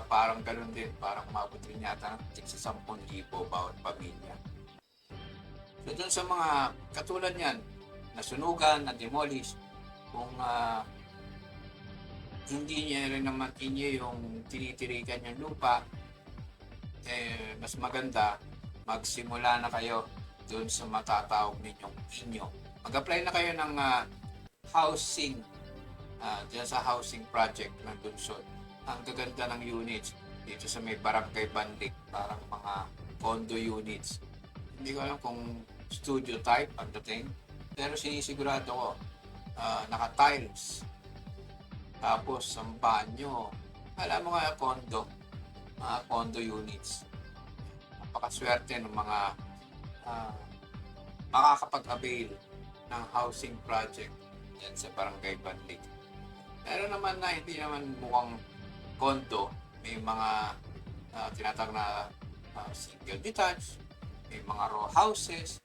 parang ganun din, parang umabot rin yata ng 10,000 bawat pamilya. So dun sa mga katulad yan, nasunugan, na-demolish, kung hindi niya rin naman inyo yung tinitirikan yung lupa, mas maganda, magsimula na kayo dun sa matatawag ninyong inyo. Mag-apply na kayo ng housing, dyan sa housing project ng Dunsod. Ang gaganda ng units dito sa may Barangay Banlik, parang mga condo units. Hindi ko alam kung studio type ang dating, pero sinisigurado ko naka-tiles. Tapos ang banyo, alam mo nga mga condo units. Napakaswerte ng mga makakapag-avail ng housing project yan sa Barangay Banlig. Meron naman na hindi naman mukhang kondo, may mga tinatawag na single detached, may mga row houses.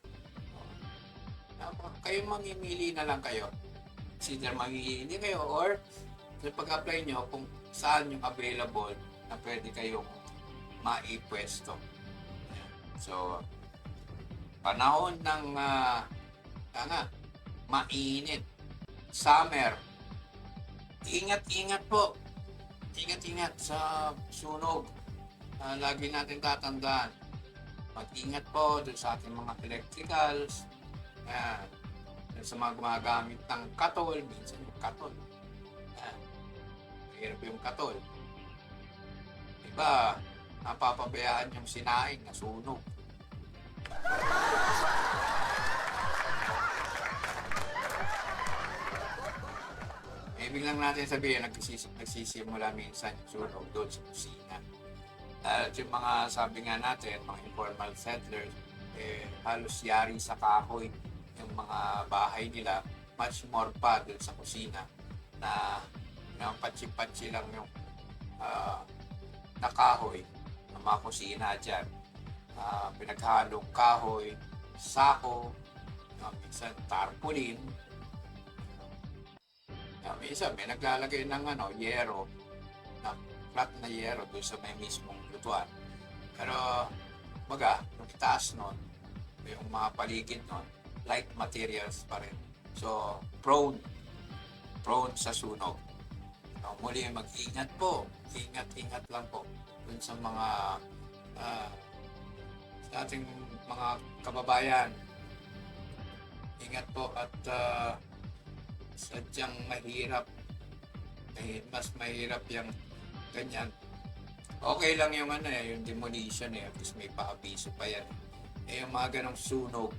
Kayo mamimili na lang kayo. Either mamimili kayo or pag-apply nyo kung saan yung available na pwede kayong maipwesto. So, panahon ng mainit, summer, ingat-ingat po. Ingat-ingat sa sunog. Lagi natin tatandaan. Mag-ingat po dun sa ating mga electricals. Yan. Sa mga gumagamit ng katol, minsan yung katol. Yan. Mahirap yung katol. Iba, napapabayaan yung sinaing na sunog. Ibig lang natin sabihin, nagsisimula minsan yung sunog doon sa kusina. At yung mga, sabi nga natin, mga informal settlers, halos yari sa kahoy yung mga bahay nila, much more pa doon sa kusina na patsi-patsi lang yung nakahoy ng mga kusina dyan. Pinaghalong kahoy, sako, minsan tarpaulin. Minsan may naglalagay ng yero, na flat na yero doon sa may mismong lutuan. Pero yung itaas nun, yung mga paligid nun, light materials pa rin. So, prone sa sunog. Muli, mag-ingat po. Ingat lang po dun sa mga sa ating mga kababayan. Ingat po at sadyang mahirap. Mas mahirap yung ganyan. Okay lang yung yung demolition at least may pa-abiso pa yan. Yung mga ganong sunog,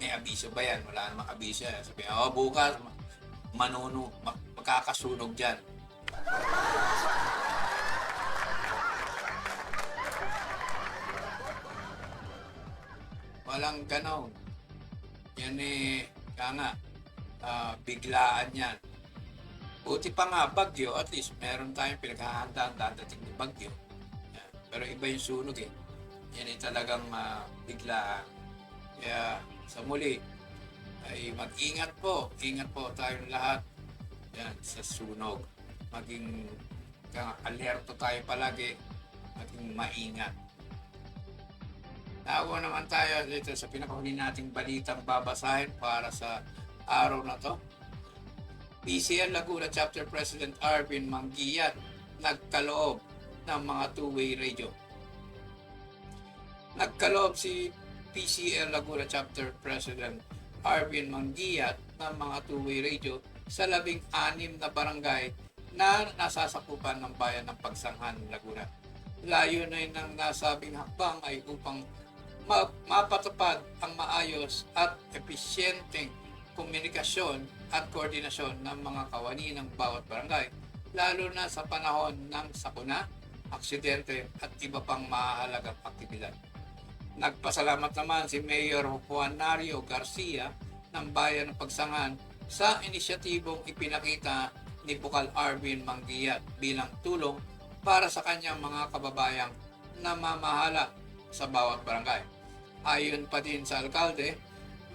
may abiso ba yan? Wala namang abiso yan. Sabi, bukas, magkakasunog dyan. Walang ganon. Yan biglaan yan. Buti pa nga bagyo, at least meron tayong pinaghahandaan dadating ng bagyo. Yan. Pero iba yung sunog Yan talagang biglaan. Kaya sa muli ay mag-ingat po. Ingat po tayong lahat yan sa sunog. Maging alerto tayo palagi. Maging maingat. Nakuha naman tayo dito sa pinakahuli nating balitang babasahin para sa araw na to. PCL Laguna Chapter President Arvin Manguiat nagkaloob ng mga two-way radio. Nagkaloob si PCL Laguna Chapter President Arvin Manguiat ng mga two-way radio sa 16 na barangay na nasasakupan ng bayan ng Pagsanghan, Laguna. Layunin ng nasabing hakbang ay upang mapatupad ang maayos at episyenteng komunikasyon at koordinasyon ng mga kawani ng bawat barangay, lalo na sa panahon ng sakuna, aksidente at iba pang mahalagang aktibidad. Nagpasalamat naman si Mayor Juanario Garcia ng Bayan ng Pagsanghan sa inisyatibong ipinakita ni Bukal Arvin Manguiat bilang tulong para sa kanyang mga kababayang namamahala sa bawat barangay. Ayon pa din sa alkalde,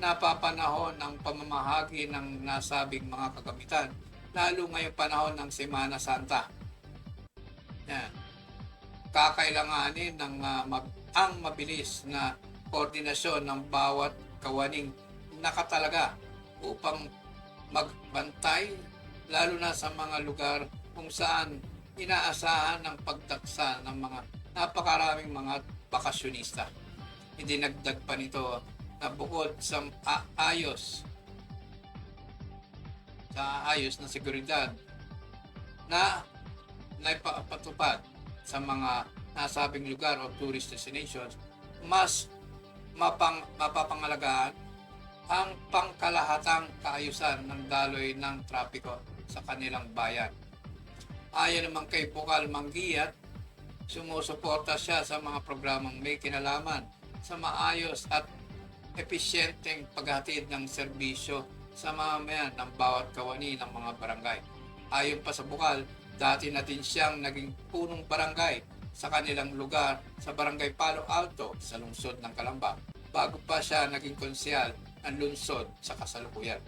napapanahon ang pamamahagi ng nasabing mga kagamitan, lalo ngayong panahon ng Semana Santa. Yan. Kakailanganin ng ang mabilis na koordinasyon ng bawat kawaning nakatalaga upang magbantay, lalo na sa mga lugar kung saan inaasahan ng pagdaksa ng mga napakaraming mga bakasyonista. Idinagdag pa nito na bukod sa ayos na seguridad na naipapatupad sa mga nasabing lugar o tourist destinations, mas mapapangalagaan ang pangkalahatang kaayusan ng daloy ng trapiko sa kanilang bayan. Ayon naman kay Bukal Manguiat, sumusuporta siya sa mga programang may kinalaman sa maayos at episyenteng paghatid ng serbisyo sa mamamayan ng bawat kawani ng mga barangay. Ayon pa sa Bukal, dati na din siyang naging punong barangay sa kanilang lugar sa Barangay Palo Alto sa lungsod ng Calamba bago pa siya naging konsyal ng lungsod sa kasalukuyan.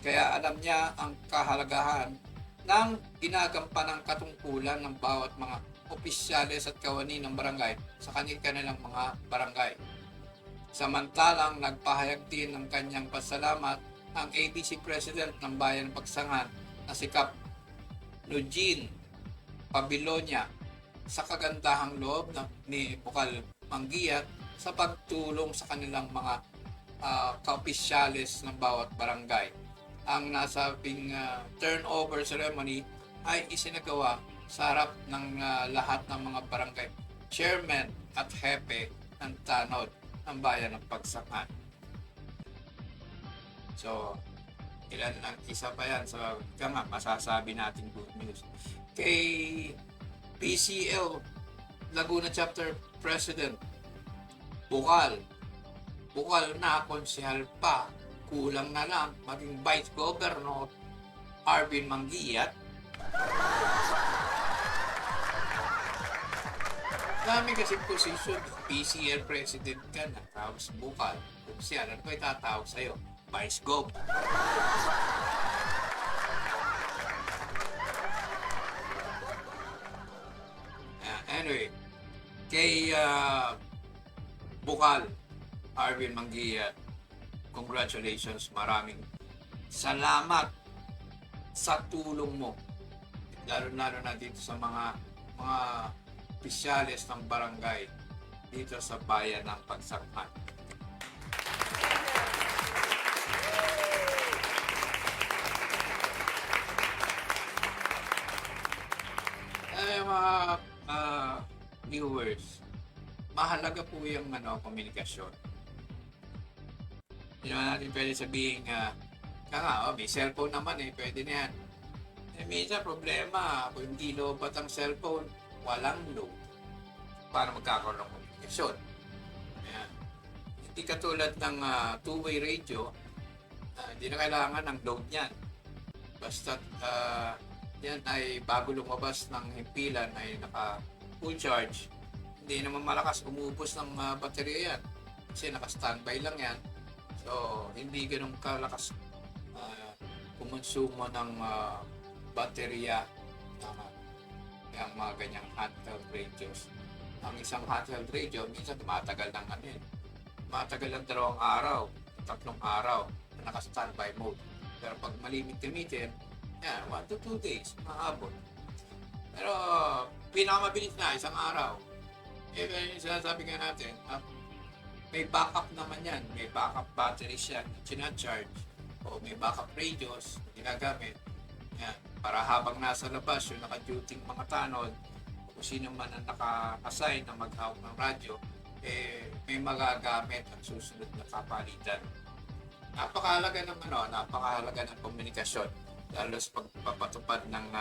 Kaya alam niya ang kahalagahan ng ginagampanang katungkulan ng bawat mga opisyales at kawani ng barangay sa kanilang mga barangay. Samantalang nagpahayag din ng kanyang pasalamat ang ABC President ng Bayan ng Pagsangan na si Kap Eugene Pabilonia sa kagandahang loob ni Bukal Manguiat sa pagtulong sa kanilang mga kaopisyales ng bawat barangay. Ang nasabing turnover ceremony ay isinagawa sa harap ng lahat ng mga barangay chairman at hepe ng tanod ng Bayan ng Pagsangan. So, ilan lang, isa pa yan. So, masasabi natin good news. Kay PCL Laguna Chapter President Bukal na konsehal pa, kulang na lang maging Vice Governor Arvin Manguiat. Dami kasi posisyon, PCL President ka na, tapos Bukal, konsehal, ano ba itatawag sa'yo? Vice Gov. Anyway, kay Bukal Arvin Manguiat, congratulations, maraming salamat sa tulong mo, lalo na dito sa mga opisyales ng barangay dito sa Bayan ng Pagsangan. Mga viewers, mahalaga po yung komunikasyon. Hindi naman natin pwede sabihin may cellphone naman pwede na yan. Minsan problema, kung hindi lobat ang cellphone, walang load. Para magkakaroon ng komunikasyon. Ayan. Hindi katulad ng two-way radio, hindi na kailangan ng load niyan. Basta yan ay bago lumabas ng himpilan ay naka full charge, hindi naman malakas umuubos ng baterya yan kasi naka-standby lang yan. So hindi ganun kalakas kumonsumo ng baterya yung mga ganyang handheld radios. Ang isang handheld radio minsan tumatagal ng tumatagal ng 2 araw, 3 araw na naka-standby mode. Pero pag malimit-limitin, 1 to 2 days, maabot. Pero pinakamabilis na, 1 araw. Sinasabi nga natin, may backup naman yan. May backup batteries yan, sinacharge. O may backup radios, ginagamit. Yan. Para habang nasa labas, yung naka-duty mga tanod, kung sino man ang naka-assign na mag-hawak ng radyo, may magagamit ang susunod na kapalitan. Napakahalaga ng komunikasyon. Lalo sa pagpapatupad ng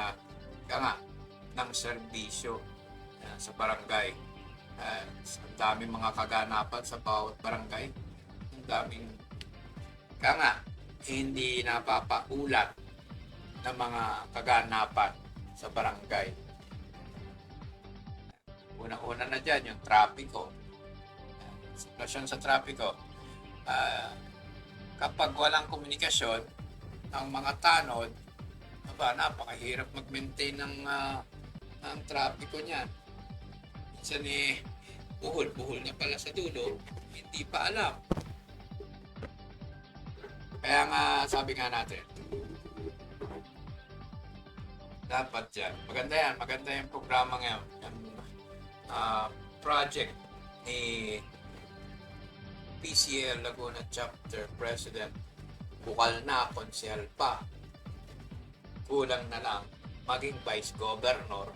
serbisyo sa barangay. Ang daming mga kaganapan sa bawat barangay. Ang daming hindi napapaulat ng mga kaganapan sa barangay. Una-una na dyan, yung trapiko. Sitwasyon sa trapiko. Kapag walang komunikasyon, ang mga tanod, napakahirap mag-maintain ng trapiko niyan. Minsan buhol na pala sa dulo, hindi pa alam. Kaya nga, sabi nga natin, dapat yan. Maganda yung programa ngayon. Yung project ni PCL Laguna Chapter President Bukal na, konsehal pa. Kulang na lang maging Vice Governor.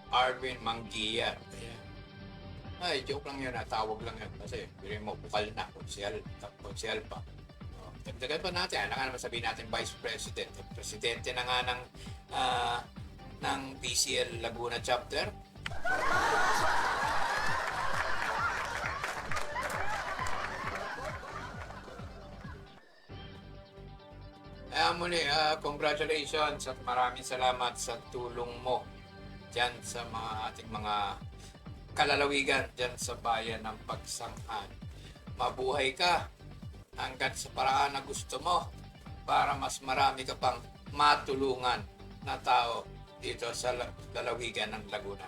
Arvin Manguiat. Ay, joke lang yun, tawag lang yun. Kasi, bilhin mo, Bukal na, konsehal pa. Dagdagan pa natin, ano nga naman sabihin natin, Vice President. Presidente na nga ng PCL Laguna Chapter. muli, congratulations at maraming salamat sa tulong mo dyan sa mga ating mga kalalawigan dyan sa bayan ng Pagsanghan. Mabuhay ka hanggat sa paraan na gusto mo para mas marami ka pang matulungan na tao dito sa lalawigan ng Laguna.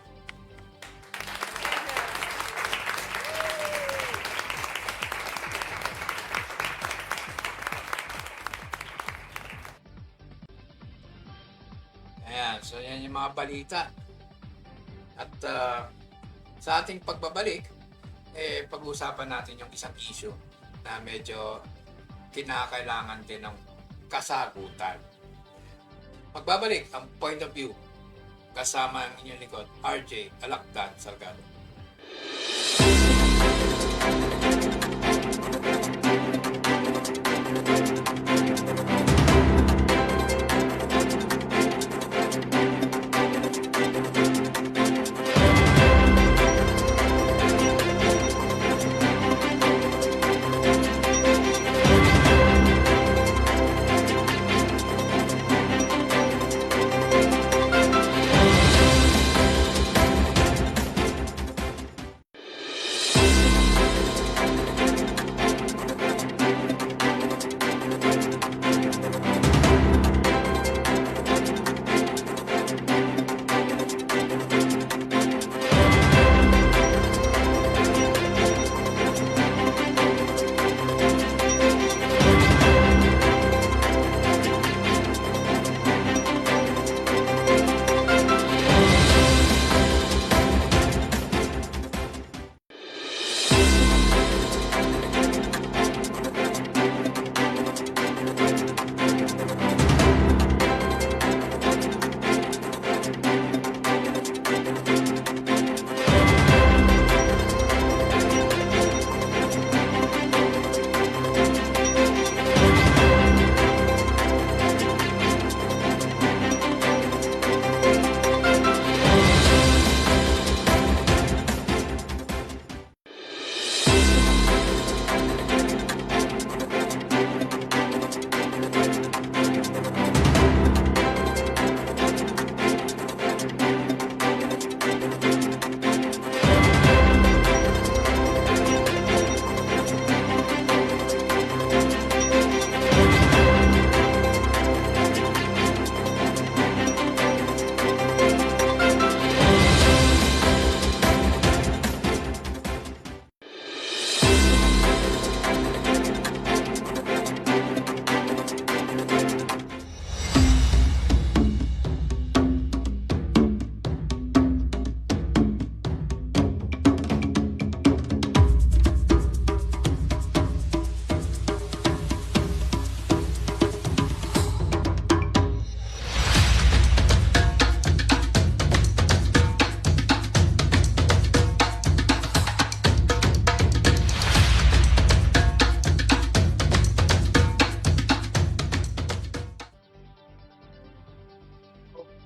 Ayan, so yan yung mga balita. At sa ating pagbabalik, pag-uusapan natin yung isang issue na medyo kinakailangan din ng kasagutan. Magbabalik ang Point of View kasama ang inyong likod, RJ Alakdan Salgado.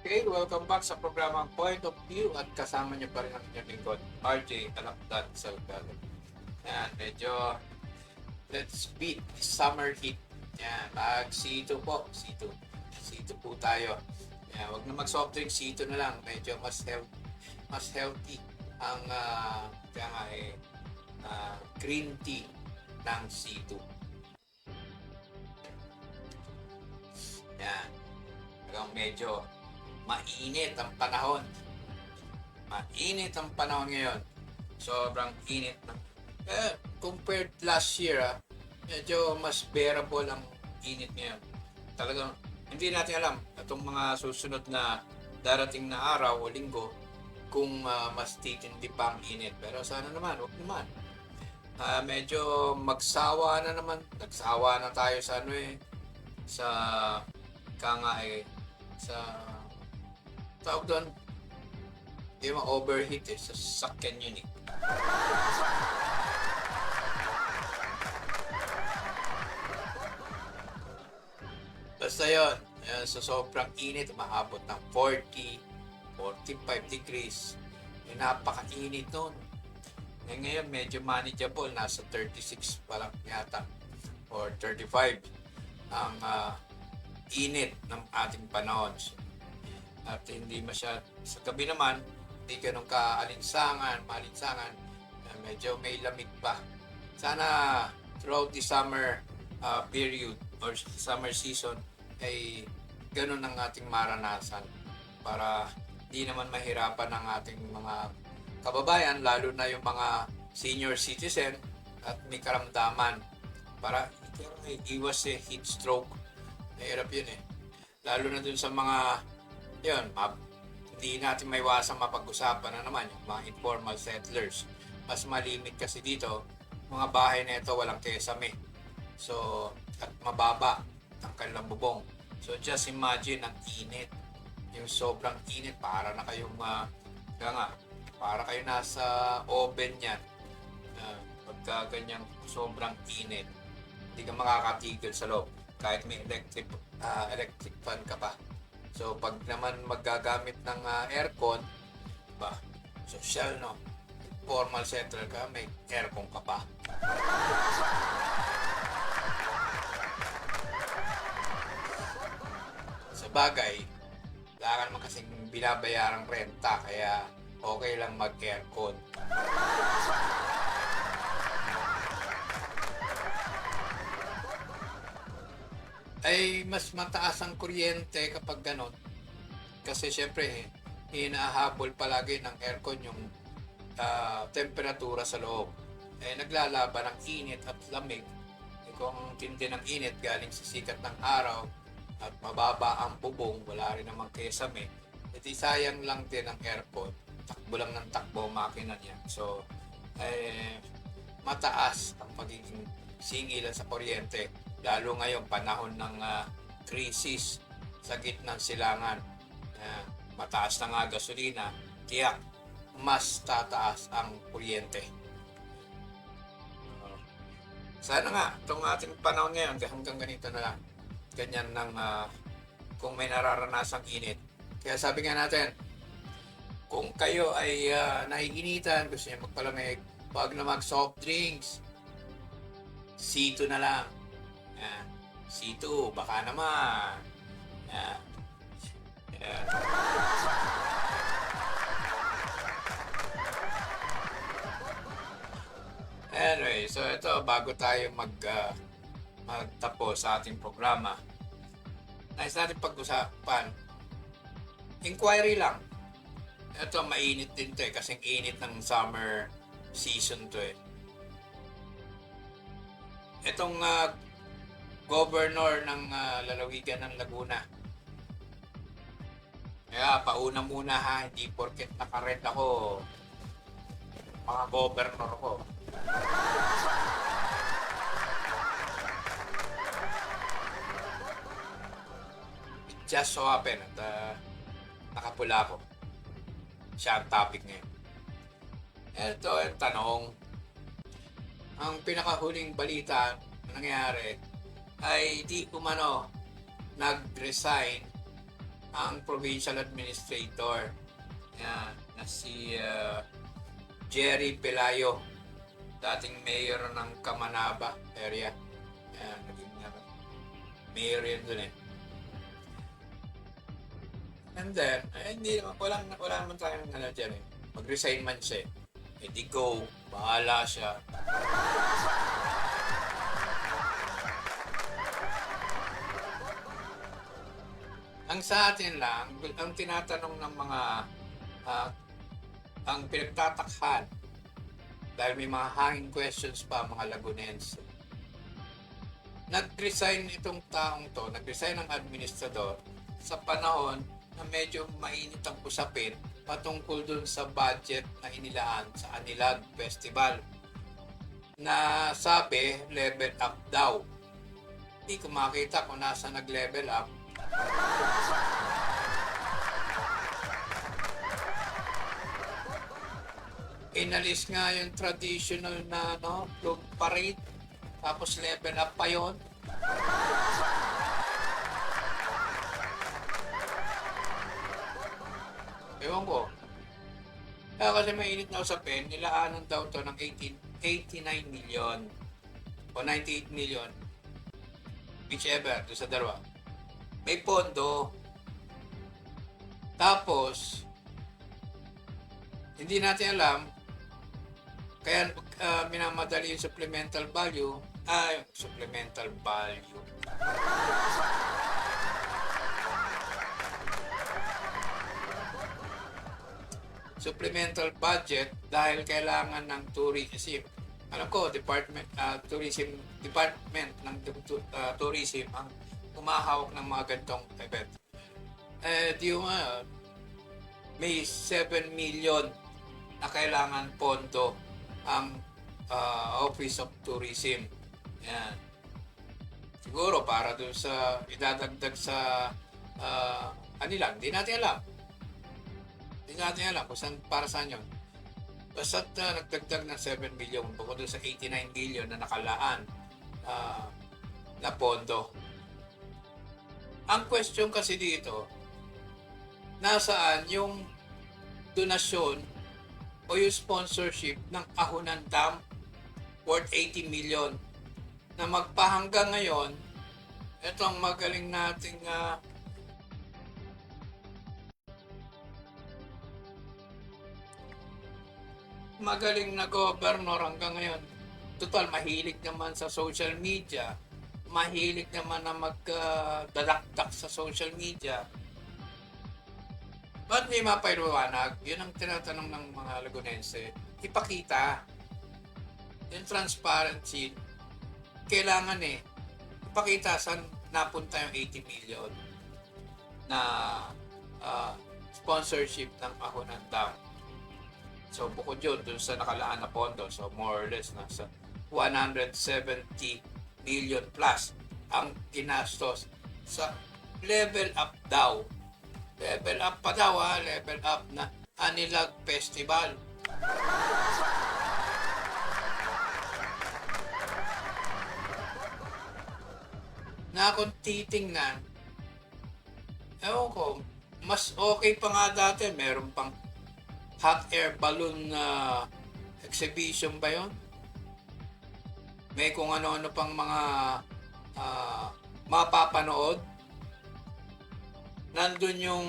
Okay, welcome back sa programang Point of View at kasama niyo pa rin ang inyong lingkod, RJ Alakdan Salgado. Yan, medyo let's beat summer heat. Yan, C2 po, C2. C2 po tayo. Yan, wag na mag-soft drink, C2 na lang. Medyo mas healthy ang green tea ng C2. Yan, hanggang medyo mainit ang panahon. Mainit ang panahon ngayon. Sobrang init na. Compared last year, medyo mas bearable ang init ngayon. Talagang hindi natin alam itong mga susunod na darating na araw o linggo kung mas titindi pa ang init. Pero sana naman, huwag naman. Medyo magsawa na naman. Nagsawa na tayo sa sa sa tawag doon, hindi mo overheat sa sakyan yun eh. Basta yun, sa sobrang init, maabot ng 40, 45 degrees. Yung napaka-init nun. Ngayon, medyo manageable, nasa 36 pa lang yata, or 35 ang init ng ating panahon. At hindi sa gabi naman, hindi ganun maalinsangan, medyo may lamig pa. Sana throughout the summer period or summer season ay ganun ang ating maranasan para hindi naman mahirapan ang ating mga kababayan, lalo na yung mga senior citizen at may karamdaman para iwas heat stroke. Mahirap yun lalo na dun sa mga hindi natin maiwasang mapag-usapan na naman yung mga informal settlers. Mas malimit kasi dito, mga bahay na ito walang kesame. So, at mababa ang kanilang bubong. So, just imagine ang init. Yung sobrang init, para na kayong, para kayo nasa oven yan. Pagka ganyang sobrang init, hindi ka makakatigil sa loob. Kahit may electric fan ka pa. So, pag naman maggagamit ng aircon, social, no? Formal settler ka, may aircon ka pa. Sa bagay, wala ka naman kasing binabayarang renta, kaya okay lang mag-aircon. Ay mas mataas ang kuryente kapag ganon. Kasi syempre, hinahabol palagi ng aircon yung temperatura sa loob. Naglalaban ng init at lamig. Kung tindi ng init galing sa sikat ng araw at mababa ang bubong, wala rin namang kesame, edi sayang lang din ang aircon. Takbo lang ng takbo makina niya. So, mataas ang magiging singilan sa kuryente. Lalo ngayon, panahon ng krisis sa gitnang silangan. Mataas na nga gasolina, tiyak, mas tataas ang kuryente. Sana nga, itong ating panahon ngayon, hanggang ganito na lang. Ganyan ng kung may nararanasang init. Kaya sabi nga natin, kung kayo ay naiinitan, gusto niyo magpalamig, wag na mag-soft drinks. C2 na lang. C2, baka naman. Anyway, so ito, bago tayo magtapos sa ating programa, nais natin pag-usapan, inquiry lang. Ito, mainit din to kasing init ng summer season to Itong governor ng lalawigan ng Laguna. Kaya pauna muna hindi porket naka-red ako, mga governor ko. It just so happen at nakapula ko. Siya ang topic ngayon. Ito ang tanong. Ang pinakahuling balita na nangyari ay di umano nag-resign ang provincial administrator na si Jerry Pelayo, dating mayor ng Kamanaba area. Naging mayor yun dun And then, wala naman tayong dyan Mag-resign man siya di go, bahala siya. Ang sa atin lang, ang tinatanong ng mga ang pinagtatakhan dahil may mga hanging questions pa mga Lagunense. Nag-resign itong taong to, nag-resign ang administrador sa panahon na medyo mainit ang usapin patungkol dun sa budget na inilaan sa Anilag Festival na sabi level up daw. Hindi ko makita kung nasa nag-level up. Inalis nga yung traditional na flag parade tapos level up pa yon. Ewan ko. Kasi mainit na usapin, nilaanan daw to ng 89 million o 98 million whichever, doon sa dalawa. may pondo. Tapos, hindi natin alam, kaya minamadali yung supplemental value. Supplemental value. Supplemental budget dahil kailangan ng tourism. Alam ko, tourism department ng tourism ang humahawak ng mga ganitong event. May 7 million na kailangan pondo ang Office of Tourism. Yan. Siguro para doon sa idadagdag sa hindi natin alam. Hindi natin alam kung saan, para saan yun. Basta nagdagdag ng 7 billion bukod doon sa 89 billion na nakalaan na pondo. Ang question kasi dito, nasaan yung donasyon o yung sponsorship ng Ahonan Dam worth 80 million na magpahanggang ngayon, itong magaling nating magaling na governor hanggang ngayon. Total, mahilig naman sa social media. Mahilig naman na magdadakdak sa social media. Ba't may mapailuwanag? Yun ang tinatanong ng mga Lagunense. Ipakita. Yung transparency, kailangan ipakita saan napunta yung 80 million na sponsorship ng Ahonan Dam. So, bukod yun, dun sa nakalaan na pondo, so more or less, nasa 170 million plus ang ginastos sa level up daw. Level up pa daw level up na Anilag Festival. Na kung titingnan, ewan ko, mas okay pa nga dati, meron pang hot air balloon exhibition ba yun? May kung ano-ano pang mga mapapanood. Nandun yung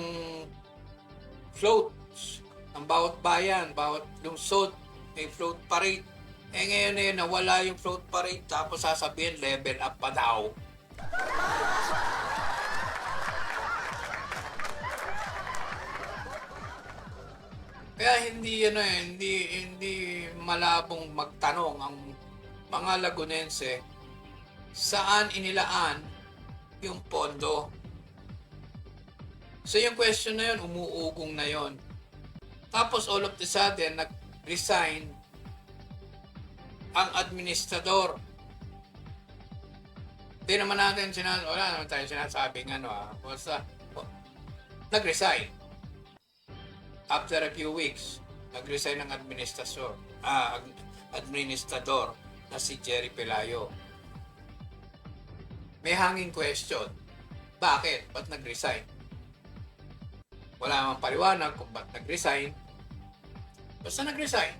floats ng bawat bayan, bawat lungsod, may float parade. Ngayon nawala yung float parade, tapos sasabihin level up pa daw. Kaya hindi malabong magtanong ang mga Lagunense saan inilaan yung pondo. So yung question na yun, umuugong na yun. Tapos all of the sudden, nag-resign ang administrador. Hindi naman natin wala naman tayo sinasabing basta nag-resign. After a few weeks, nag-resign ng administrador na si Jerry Pelayo. May hanging question. Bakit? Ba't nag-resign? Wala namang paliwanag kung ba't nag-resign. Basta nag-resign.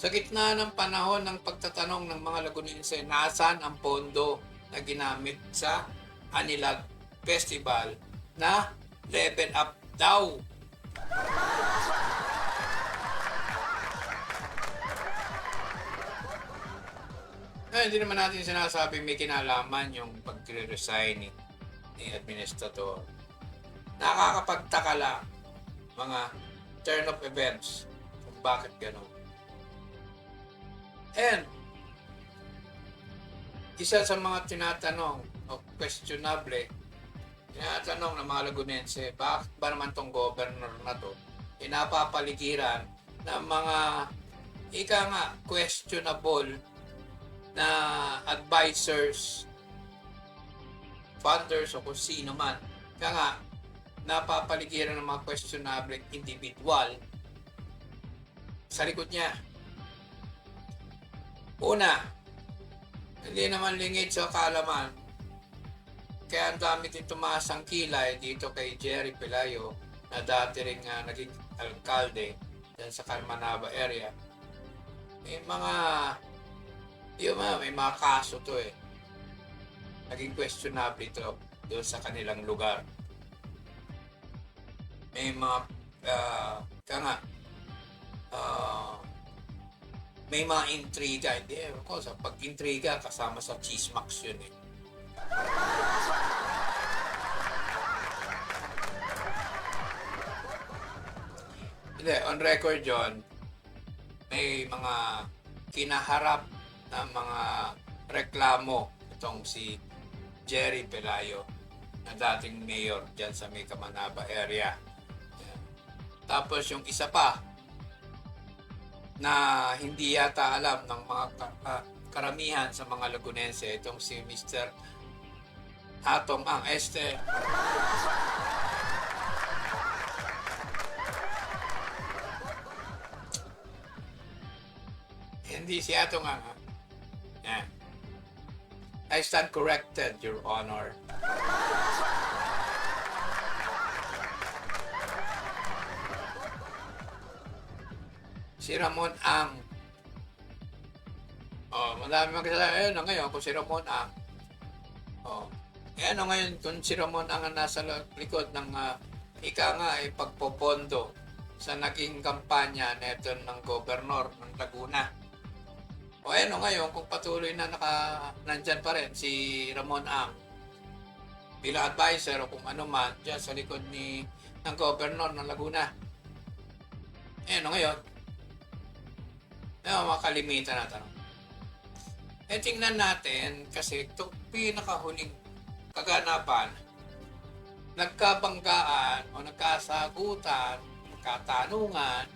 Sa gitna ng panahon ng pagtatanong ng mga Lagunense, nasaan ang pondo na ginamit sa Anilag Festival na level up daw. Hindi naman natin sinasabi may kinalaman yung pag-resign ni administrator. Nakakapagtaka lang mga turn of events kung bakit gano'n. And isa sa mga tinatanong o questionable, tinatanong ng mga Lagunense, bakit ba naman tong governor na to napapaligiran ng mga questionable na advisors, funders o kung sino man. Napapaligiran ng mga questionable individual sa likod niya. Una, hindi naman lingid sa kaalaman. Kaya ang dami din tumaas ang kilay dito kay Jerry Pelayo na dati rin naging alkalde dyan sa Calmanaba area. May mga kaso to naging questionable ito doon sa kanilang lugar. May mga kaya nga may mga intriga, hindi ko sa pag-intriga kasama sa chismax yun eh. Hindi, on record yon, may mga kinaharap na mga reklamo itong si Jerry Pelayo na dating mayor dyan sa may Kamanaba area. Tapos yung isa pa na hindi yata alam ng mga karamihan sa mga Lagunense, itong si Mr. Hatong Ang Este. Hindi si Hatong Ang. Yan. I stand corrected, Your Honor. Si Ramon Ang. Madami magsasabi. Ano ngayon kung si Ramon Ang? Ano ngayon kung si Ramon Ang nasa likod ng ika nga ay pagpopondo sa naging kampanya neto ng gobernador ng Laguna. Ano ngayon kung patuloy na nandyan pa rin si Ramon Ang bilang advisor o kung ano man dyan sa likod ng gobernador ng Laguna. Ano ngayon? Mga kalimitan na tanong. Tingnan natin kasi itong pinakahuling kaganapan, nagkabanggaan o nagkasagutan, nagkatanungan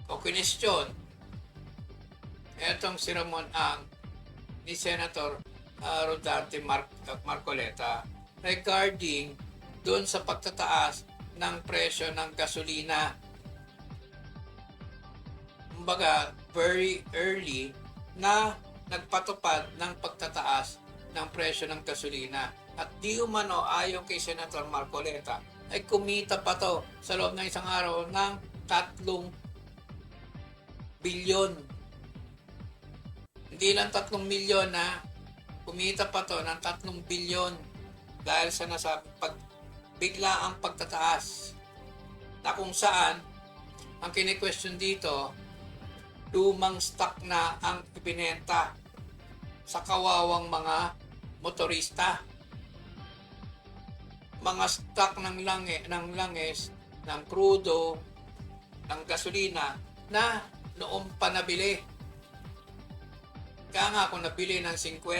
o kinestyon etong si Ramon Ang ni Senator Rodante Marcoleta regarding doon sa pagtataas ng presyo ng gasolina. Kumbaga, very early na nagpatupad ng pagtataas ng presyo ng gasolina. At di umano ayon kay Senator Marcoleta ay kumita pa to sa loob ng isang araw ng 3 bilyon. Hindi lang 3 milyon na kumita pa to ng 3 bilyon dahil sa biglaang pagtataas na kung saan ang kine-question dito, lumang stock na ang ibinenta sa kawawang mga motorista. Mga stock ng langis, ng crudo, ng gasolina na noong pa nabili. Kaya nga kung nabili ng 50,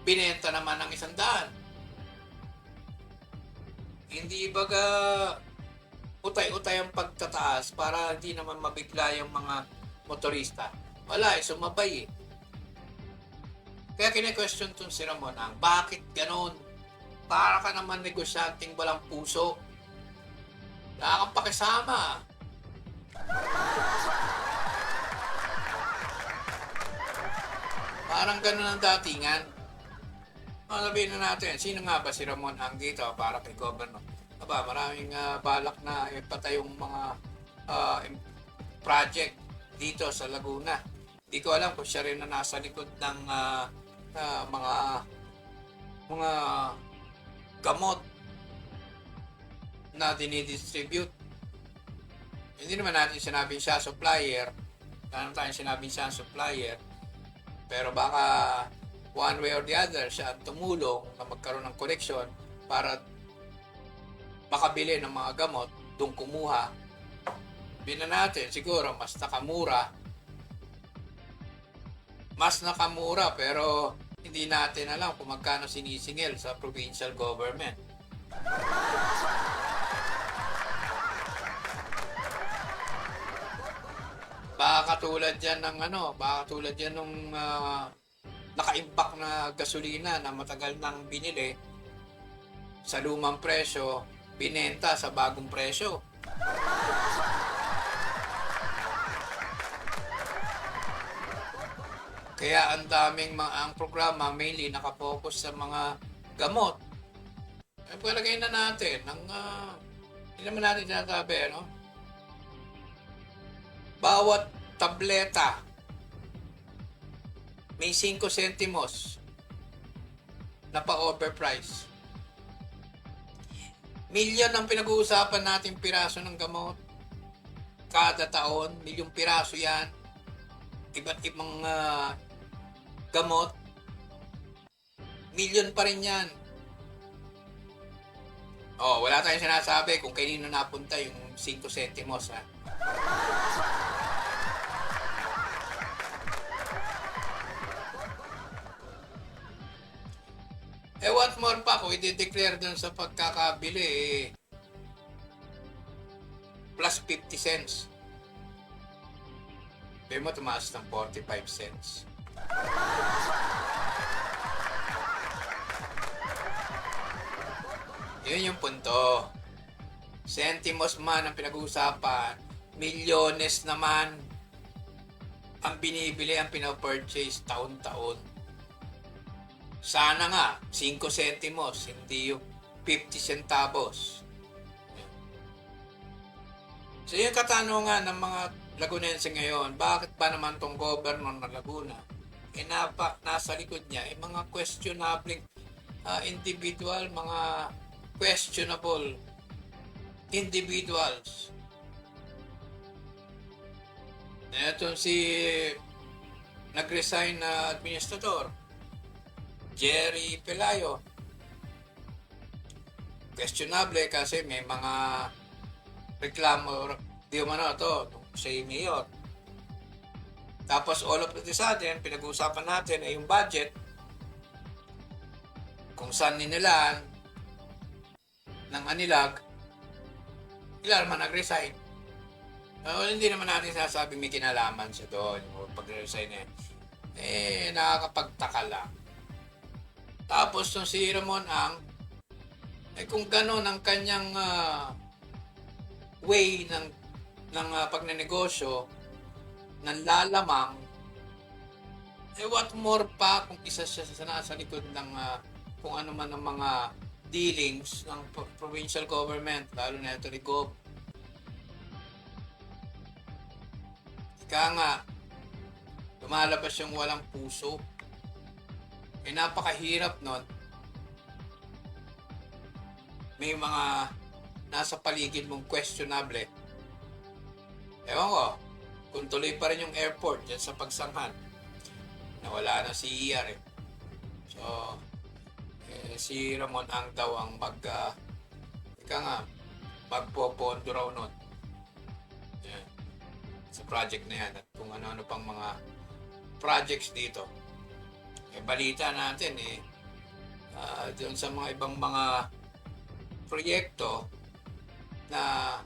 binenta naman ng 100. Hindi baga utay-utay ang pagtataas para hindi naman mabigla yung mga motorista. Wala, sumabay eh. Kaya kine-question tong si Ramon Ang, bakit ganon? Para ka naman negosyanteng walang puso. Wala kang pakisama. Parang ganon ang datingan. Sabihin na natin, sino nga ba si Ramon Ang dito para kay Governor? Maraming balak na ipatay yung mga project dito sa Laguna. Hindi ko alam kung siya rin na nasa likod ng mga gamot na dinidistribute. Hindi naman natin sinabing siya supplier. Kaya tayong sinabing siya supplier. Pero baka one way or the other, siya ang tumulong na magkaroon ng connection para makabili ng mga gamot, doon kumuha. Bina natin, siguro mas nakamura pero hindi natin alam kung magkano sinisingil sa provincial government. Baka katulad yan ng naka-impact na gasolina na matagal nang binili sa lumang presyo, binenta sa bagong presyo. Kaya ang daming ang programa mainly nakapokus sa mga gamot. Palagay na natin, hindi naman natin sinasabi, bawat
tableta, may 5 sentimos na pa-overprice. Milyon ang pinag-uusapan natin piraso ng gamot. Kada taon, milyong piraso yan. Iba't ibang gamot. Milyon pa rin yan. Oh, wala tayong sinasabi kung kanino napunta yung 5 sentimos, ha? What more pa kung i-declare dun sa pagkakabili, plus 50 cents. Sabi mo, tumaas ng 45 cents. Yun yung punto. Sentimos man ang pinag-uusapan, milyones naman ang binibili, ang pinapurchase taon-taon. Sana nga, 5 sentimos, hindi yung 50 centavos. So yung katanungan ng mga Lagunense ngayon, bakit ba naman tong governor ng Laguna, nasa likod niya, mga questionable individual, mga questionable individuals. Ito si nag-resign na administrador, Jerry Pelayo. Questionable kasi may mga reklamo, di umano ito, siya yung mayor. Tapos all of the sudden, pinag-uusapan natin ay yung budget, kung saan ninilaan ng Anilag, ilan naman nag-resign. Hindi naman natin sinasabi may kinalaman siya doon, yung pag-resign niya. Nakakapagtaka lang. Tapos nung si Ramon Ang, kung gano'n ang kanyang way ng pagnenegosyo, ng lalamang, what more pa kung isa siya sa nasa likod ng kung ano man ang mga dealings ng provincial government, lalo na ito ni Gob. Ika nga, lumalabas yung walang puso. Napakahirap nun. May mga nasa paligid mong questionable. Ewan ko, kung tuloy pa rin yung airport dyan sa Pagsanghan, nawala na si ER eh. So, si Ramon Ang daw ang magpopondo raw nun. Yan. Sa project na yan at kung ano-ano pang mga projects dito. Balita natin doon sa mga ibang mga proyekto na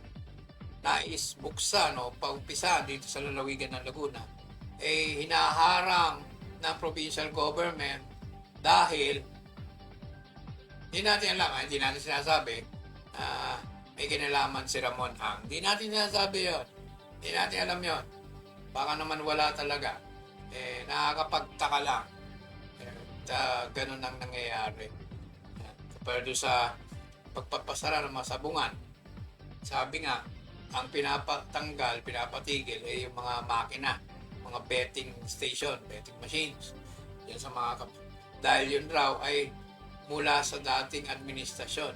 nais buksan o paumpisa dito sa lalawigan ng Laguna, hinaharang ng provincial government dahil hindi natin alam, hindi natin sinasabi may kinalaman si Ramon Ang. Hindi natin sinasabi yun. Hindi natin alam yun. Baka naman wala talaga. Nakakapagtaka lang. Ganun ang nangyayari. Pero sa pagpapasara ng mga sabungan, sabi nga, ang pinapatigil yung mga makina, mga betting station, betting machines. Yan sa mga dahil yun raw ay mula sa dating administrasyon.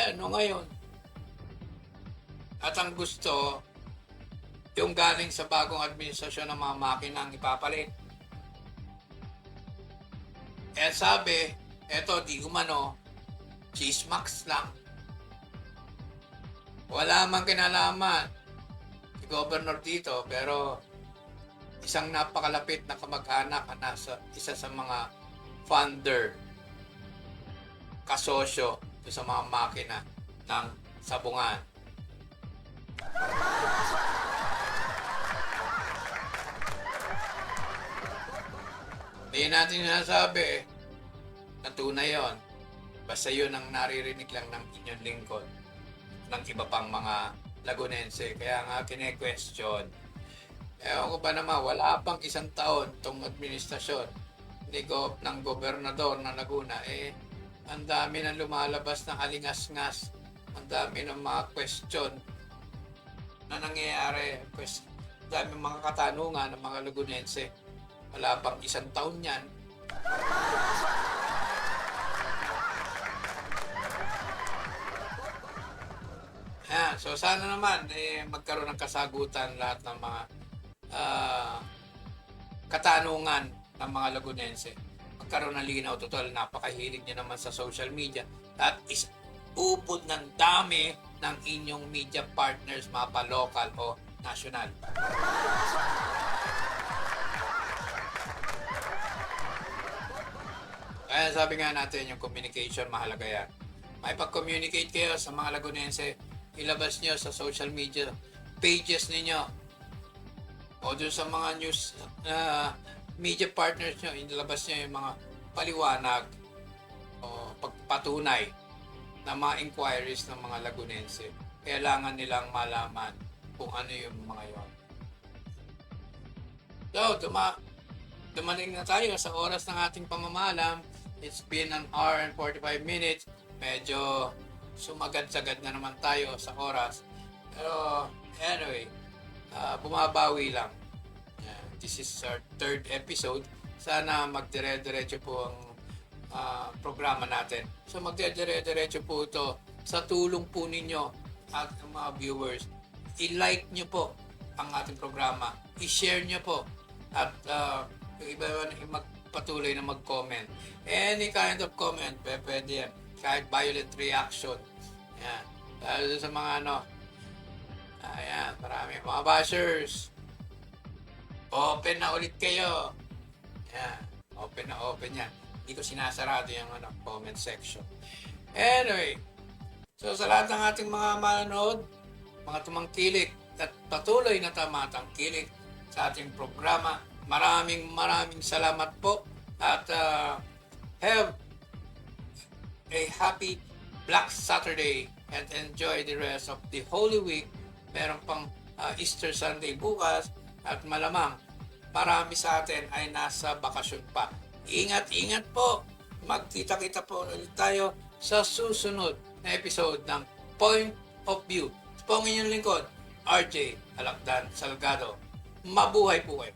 Ano ngayon? At ang gusto, yung galing sa bagong administrasyon ng mga makina ang ipapalit. Sabi, eto di umano, chismax lang. Wala mang kinalaman si Governor dito, pero isang napakalapit na kamag-anak nasa isa sa mga funder, kasosyo sa mga makina ng sabungan. Hindi natin sinasabi na tunay yun. Basta yun ang naririnig lang ng inyong lingkod ng iba pang mga Lagunense. Kaya nga kine-question. Ewan ko ba naman, wala pang isang taon itong administrasyon ng gobernador ng Laguna. Ang dami nang lumalabas ng alingas-ngas. Ang dami ng mga question na nangyayari. Dami mga katanungan ng mga Lagunense. Wala pang 1 taon yan. So sana naman magkaroon ng kasagutan lahat ng mga katanungan ng mga Lagunense. Magkaroon ng linaw. Total, napakahilig nyo naman sa social media. At is upod ng dami ng inyong media partners, mapa local o national. Kaya sabi nga natin, yung communication, mahalaga yan. May pag-communicate kayo sa mga Lagunense, ilabas nyo sa social media pages ninyo o doon sa mga news media partners nyo, ilabas nyo yung mga paliwanag o pagpatunay na mga inquiries ng mga Lagunense. Kailangan nilang malaman kung ano yung mga yon. So, dumating na tayo sa oras ng ating pamamalam. It's been 1 hour and 45 minutes. Medyo sumagad-sagad na naman tayo sa oras. Pero anyway, bumabawi lang. This is our 3rd episode. Sana magdire-diretso po ang programa natin. So magdire-diretso po ito sa tulong po ninyo at ng mga viewers. I-like nyo po ang ating programa. I-share nyo po. At yung iba magpatuloy na mag-comment. Any kind of comment, pwede yan. Kahit violent reaction. Yan. Lalo sa mga ayan, marami mga bashers. Open na ulit kayo. Yan. Open na open yan. Hindi ko sinasarado yung comment section. Anyway, so sa lahat ng ating mga manonood, mga tumangkilik at patuloy na tamatangkilik sa ating programa, maraming salamat po at have a happy Black Saturday and enjoy the rest of the Holy Week. Meron pang Easter Sunday bukas at malamang marami sa atin ay nasa bakasyon pa. Ingat po. Magkita-kita po ulit tayo sa susunod na episode ng Point of View. Ito po ang inyong lingkod, RJ Alakdan Salgado. Mabuhay po kayo.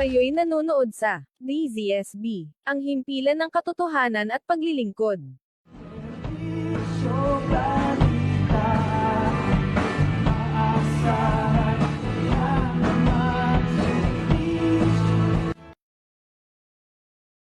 Kayo'y nanonood sa DZSB, ang himpilan ng katotohanan at paglilingkod.